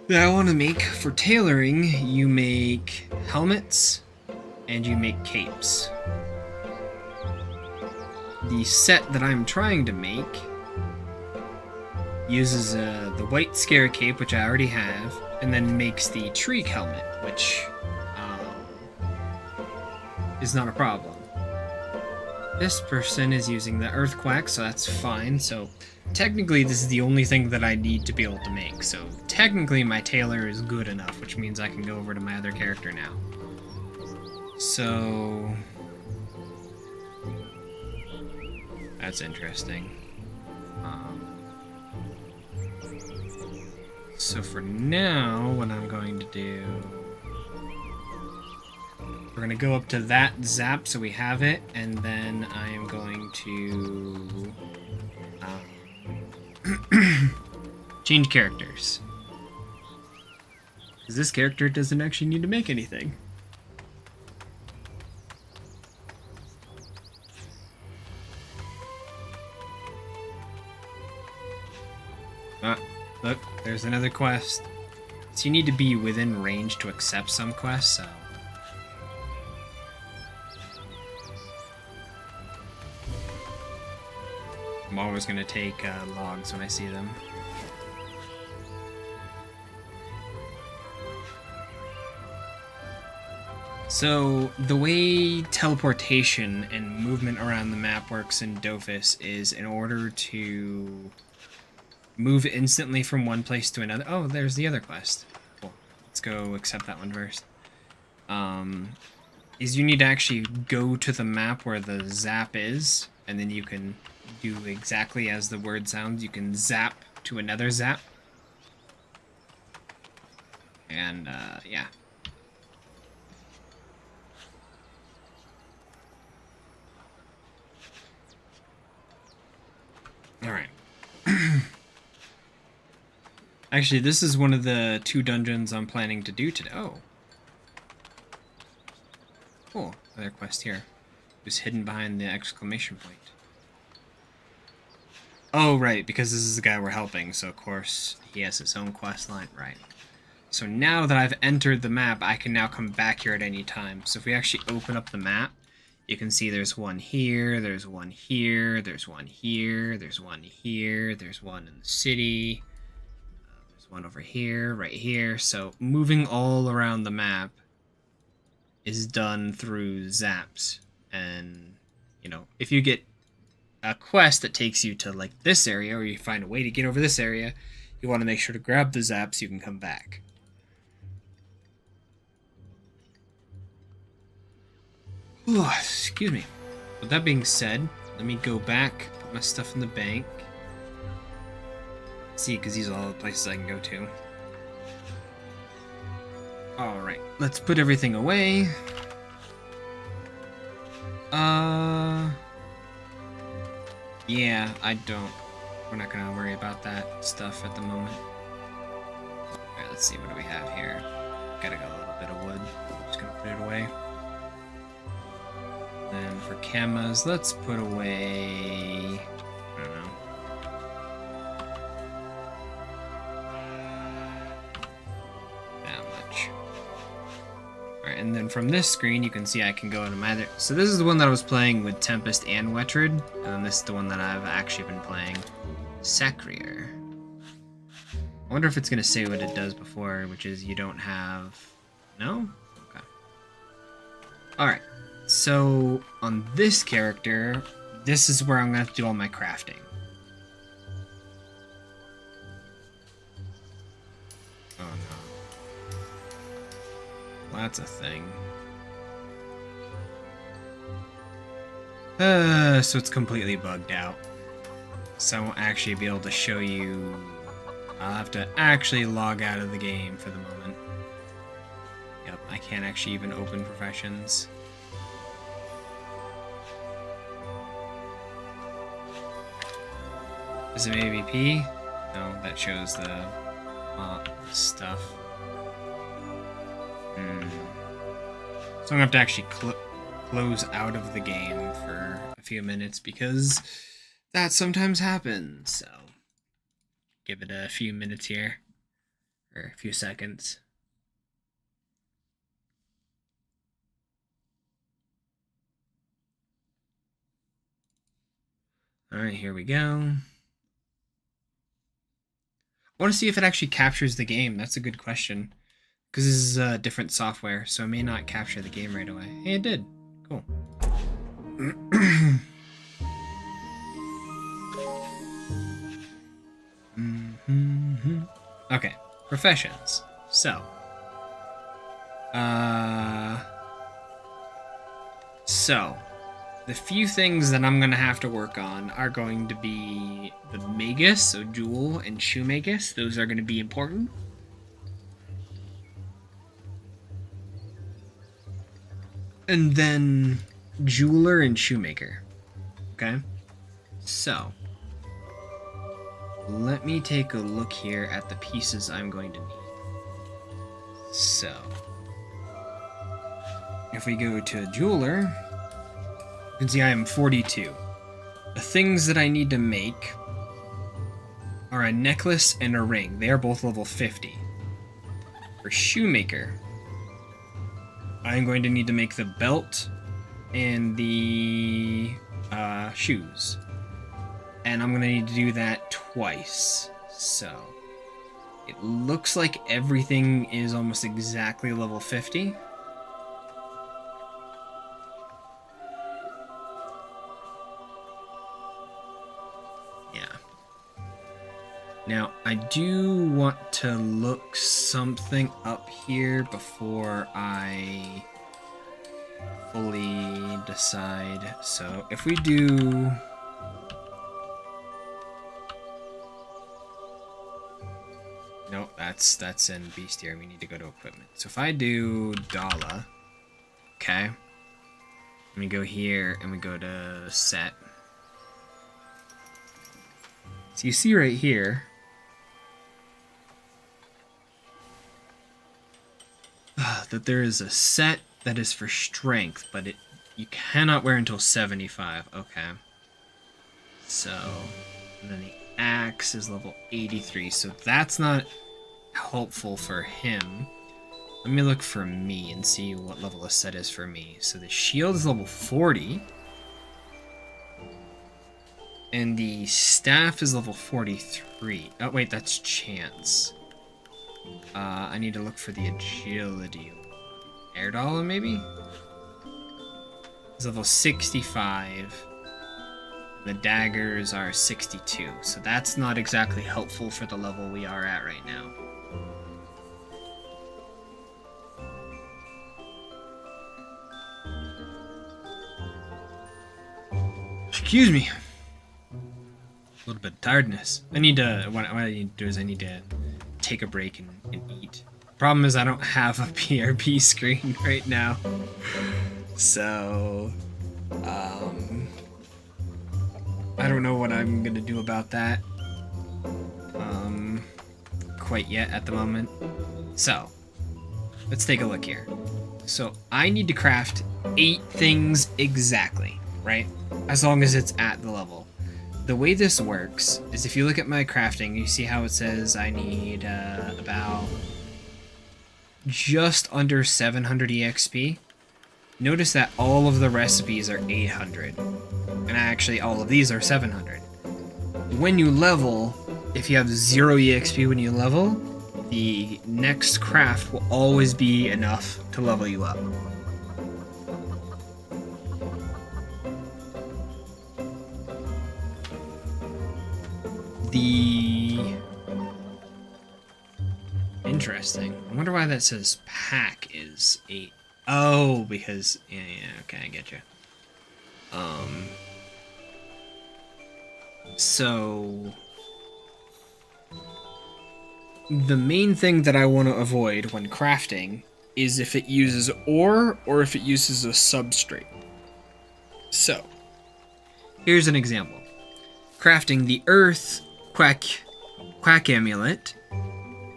that I want to make for tailoring, you make helmets and you make capes. The set that I'm trying to make uses the white scare cape, which I already have, and then makes the tree helmet, which is not a problem. This person is using the earthquack, so that's fine. So technically this is the only thing that I need to be able to make. So technically my tailor is good enough, which means I can go over to my other character now. So... that's interesting. So for now, what I'm going to do... we're going to go up to that zap so we have it, and then I am going to... change characters. Because this character doesn't actually need to make anything. Look, there's another quest. So you need to be within range to accept some quests, so... I'm always going to take logs when I see them. So, the way teleportation and movement around the map works in Dofus is in order to move instantly from one place to another. Oh, there's the other quest. Cool. Let's go accept that one first. Is you need to actually go to the map where the zap is, and then you can do exactly as the word sounds. You can zap to another zap. And, yeah. Alright. Actually, this is one of the 2 dungeons I'm planning to do today. Oh. Cool. Another quest here. Just hidden behind the exclamation point. Oh, right, because this is the guy we're helping, so of course he has his own quest line. Right. So now that I've entered the map, I can now come back here at any time. So if we actually open up the map, you can see there's one here, there's one here, there's one here, there's one here, there's one in the city, there's There's one over here, right here. So moving all around the map is done through zaps. And, you know, if you get a quest that takes you to, like, this area, or you find a way to get over this area, you want to make sure to grab the zap so you can come back. Ooh, excuse me. With that being said, let me go back, put my stuff in the bank. See, because these are all the places I can go to. Alright, let's put everything away. Yeah, we're not gonna worry about that stuff at the moment. Alright, let's see, what do we have here? Gotta go a little bit of wood. I'm just gonna put it away. Then for cameras, let's put away... I don't know. That much. Alright, and then from this screen, you can see I can go into my other... So this is the one that I was playing with Tempest and Wetred, and then this is the one that I've actually been playing, Sacrier. I wonder if it's going to say what it does before, which is you don't have... No? Okay. Alright. So, on this character, this is where I'm going to have to do all my crafting. Oh no. Well, that's a thing. So it's completely bugged out. So I won't actually be able to show you... I'll have to actually log out of the game for the moment. Yep, I can't actually even open professions. Is it AVP? No, that shows the stuff. So I'm gonna have to actually close out of the game for a few minutes because that sometimes happens. So give it a few minutes here, or a few seconds. All right, here we go. I want to see if it actually captures the game. That's a good question. Because this is different software, so it may not capture the game right away. Hey, it did. Cool. Okay, professions. So, the few things that I'm going to have to work on are going to be the Magus, so Jewel and Shoemagus. Those are going to be important. And then Jeweler and Shoemaker. Okay? So, let me take a look here at the pieces I'm going to need. So, if we go to Jeweler... You can see I am 42. The things that I need to make are a necklace and a ring. They are both level 50. For Shoemaker, I'm going to need to make the belt and the shoes. And I'm going to need to do that twice. So, it looks like everything is almost exactly level 50. Now, I do want to look something up here before I fully decide. So, if we do... Nope, that's in Bestiary. We need to go to equipment. So if I do Dala, okay, let me go here and we go to set. So you see right here, that there is a set that is for strength, but you cannot wear until 75. Okay. So, and then the axe is level 83, so that's not helpful for him. Let me look for me and see what level a set is for me. So the shield is level 40. And the staff is level 43. Oh, wait, that's chance. I need to look for the agility. Air dollar, maybe? It's level 65. The daggers are 62, so that's not exactly helpful for the level we are at right now. Excuse me. A little bit of tiredness. I need to, what I need to do is I need to take a break and eat. Problem is I don't have a PRP screen right now. So, I don't know what I'm gonna do about that, quite yet at the moment. So, let's take a look here. So, I need to craft 8 things exactly, right? As long as it's at the level. The way this works is if you look at my crafting, you see how it says I need about just under 700 EXP. Notice that all of the recipes are 800, and actually all of these are 700. When you level, if you have 0 EXP when you level, the next craft will always be enough to level you up. Interesting. I wonder why that says pack is 8. Oh, because yeah, okay, I get you. So the main thing that I want to avoid when crafting is if it uses ore or if it uses a substrate. So here's an example. Crafting the earth quack amulet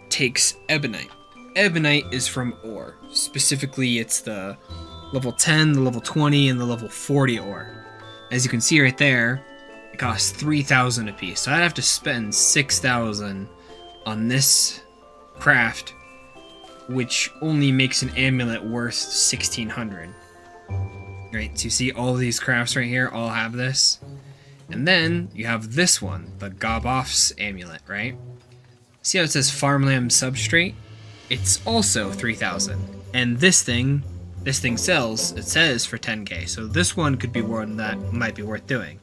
takes ebonite. Ebonite is from ore. Specifically, it's the level 10, the level 20, and the level 40 ore. As you can see right there, it costs 3,000 a piece. So I'd have to spend 6,000 on this craft, which only makes an amulet worth 1,600. Right, so you see all these crafts right here all have this. And then you have this one, the Gobof's amulet, right? See how it says farmland substrate? It's also 3,000. And this thing sells, it says for 10k. So this one could be one that might be worth doing.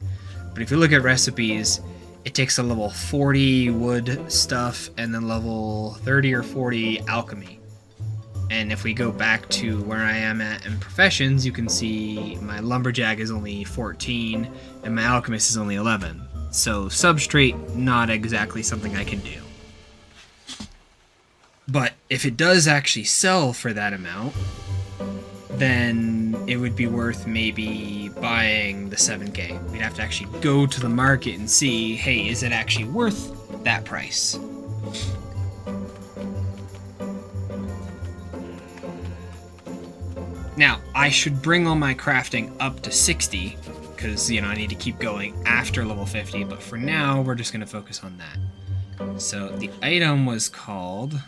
But if you look at recipes, it takes a level 40 wood stuff and then level 30 or 40 alchemy. And if we go back to where I am at in professions, you can see my lumberjack is only 14 and my alchemist is only 11. So substrate, not exactly something I can do. But if it does actually sell for that amount, then it would be worth maybe buying the 7k. We'd have to actually go to the market and see, hey, is it actually worth that price? Now, I should bring all my crafting up to 60, because, you know, I need to keep going after level 50, but for now, we're just going to focus on that. So, the item was called...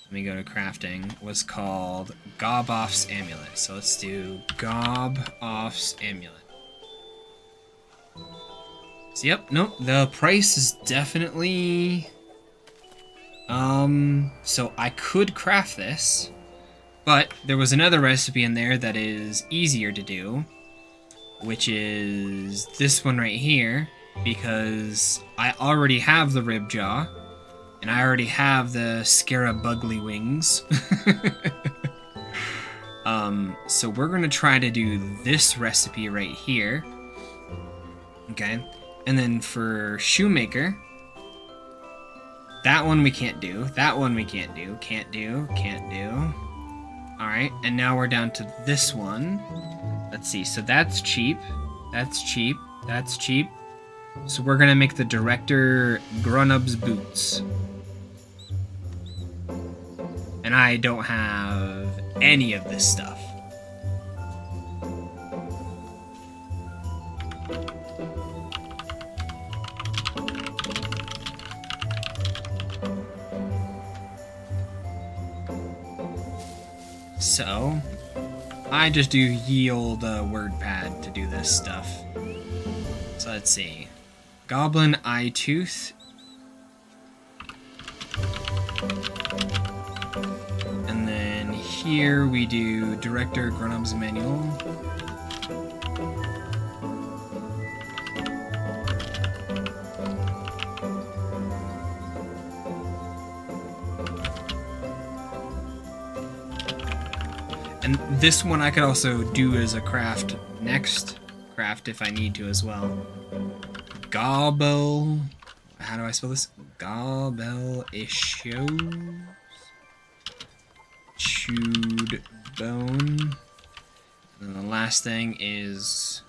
Let me go to crafting. Was called Gobof's amulet. So let's do Gobof's amulet. So yep, nope, the price is definitely... So I could craft this, but there was another recipe in there that is easier to do, which is this one right here, because I already have the rib jaw. And I already have the Scarabugly wings. So we're going to try to do this recipe right here. Okay. And then for Shoemaker, that one we can't do. That one we can't do. Can't do. Can't do. Alright. And now we're down to this one. Let's see. So that's cheap. That's cheap. That's cheap. So we're going to make the Director Grunub's boots. And I don't have any of this stuff. So, I just do yield WordPad to do this stuff. So let's see. Goblin Eye Tooth. And then here we do Director Grenob's Manual. And this one I could also do as a craft next craft if I need to as well. Gobble. How do I spell this? Gobble issues. Chewed bone. And the last thing is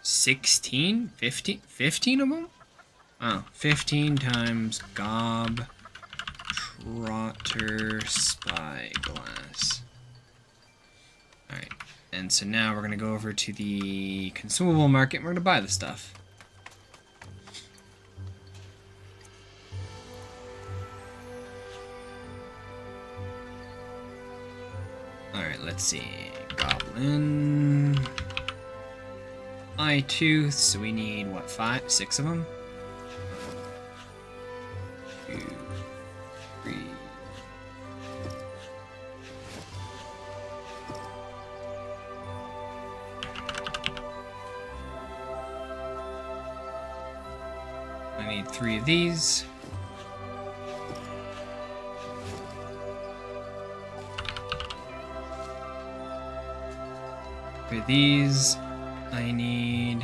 16? 15? 15 of them? Oh, 15 times gob trotter spyglass. Alright, and so now we're going to go over to the consumable market and we're going to buy the stuff. Alright, let's see. Goblin. Eye tooth, so we need, what, 5? 6 of them? 2, 3. I need 3 of these. For these, I need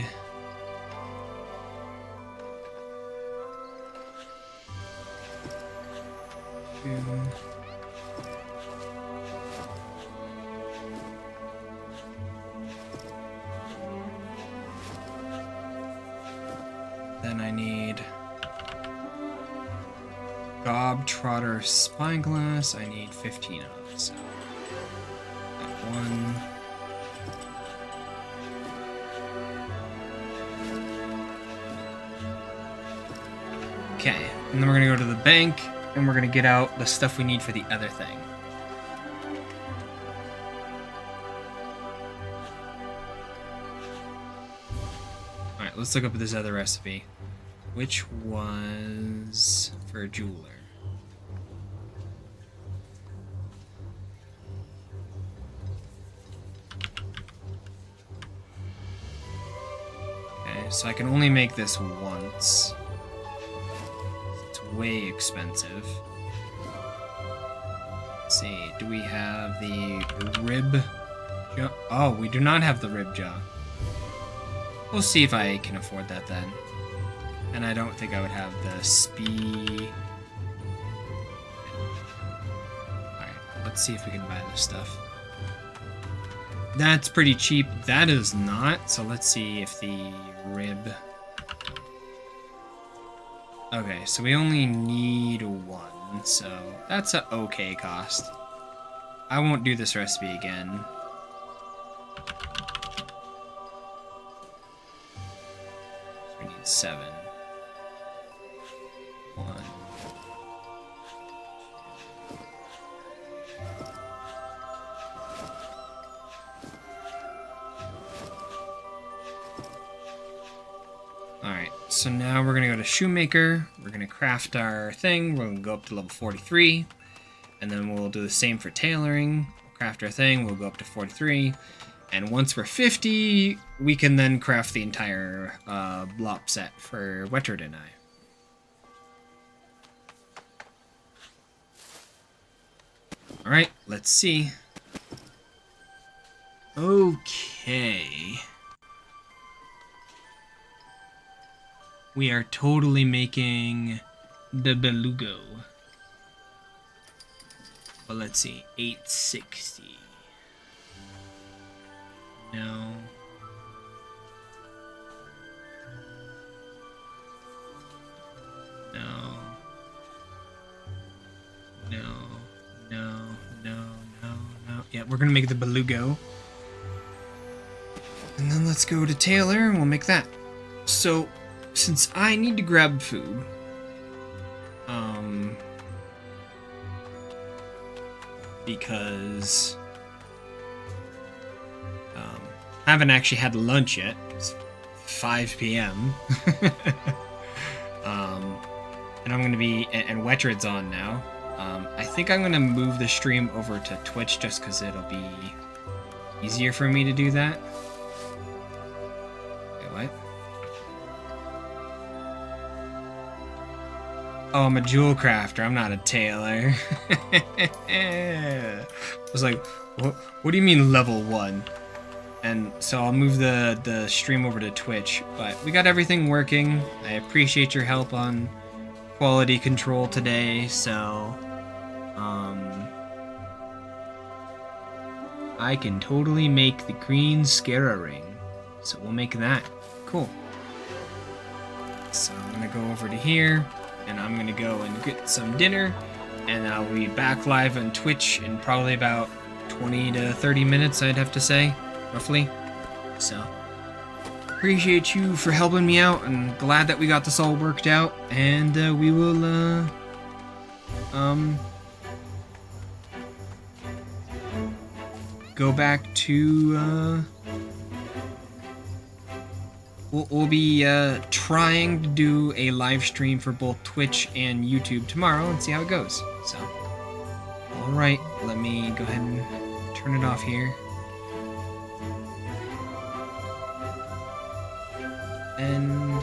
2. Then I need gob trotter spyglass. I need 15 of them. So that 1. Okay, and then we're gonna go to the bank, and we're gonna get out the stuff we need for the other thing. Alright, let's look up this other recipe. Which was for a jeweler. Okay, so I can only make this once. Way expensive. Let's see, do we have the rib jaw? Oh, we do not have the rib jaw. We'll see if I can afford that then. And I don't think I would have the speed. Alright, let's see if we can buy this stuff. That's pretty cheap. That is not, so let's see if the rib... Okay, so we only need 1, so that's a okay cost. I won't do this recipe again. So we need 7. 1. Alright, so now we're going to go to Shoemaker, we're going to craft our thing, we're going to go up to level 43, and then we'll do the same for tailoring, we'll craft our thing, we'll go up to 43, and once we're 50, we can then craft the entire blop set for Wetard and I. Alright, let's see. Okay. We are totally making the beluga. Well, let's see. 860. No. No. No. No. No. No. No. Yeah, we're gonna make the beluga. And then let's go to Taylor and we'll make that. So, since I need to grab food, because I haven't actually had lunch yet. It's 5 p.m. and I'm gonna be and Wetred's on now. I think I'm gonna move the stream over to Twitch just because it'll be easier for me to do that. Wait, what? Oh, I'm a jewel crafter. I'm not a tailor. I was like, what do you mean level 1? And so I'll move the stream over to Twitch. But we got everything working. I appreciate your help on quality control today. So, I can totally make the green Scara ring. So we'll make that. Cool. So I'm gonna go over to here. And I'm gonna go and get some dinner, and I'll be back live on Twitch in probably about 20 to 30 minutes, I'd have to say, roughly. So, appreciate you for helping me out, and glad that we got this all worked out, and we will, go back to, We'll be trying to do a live stream for both Twitch and YouTube tomorrow and see how it goes. So, alright, let me go ahead and turn it off here. And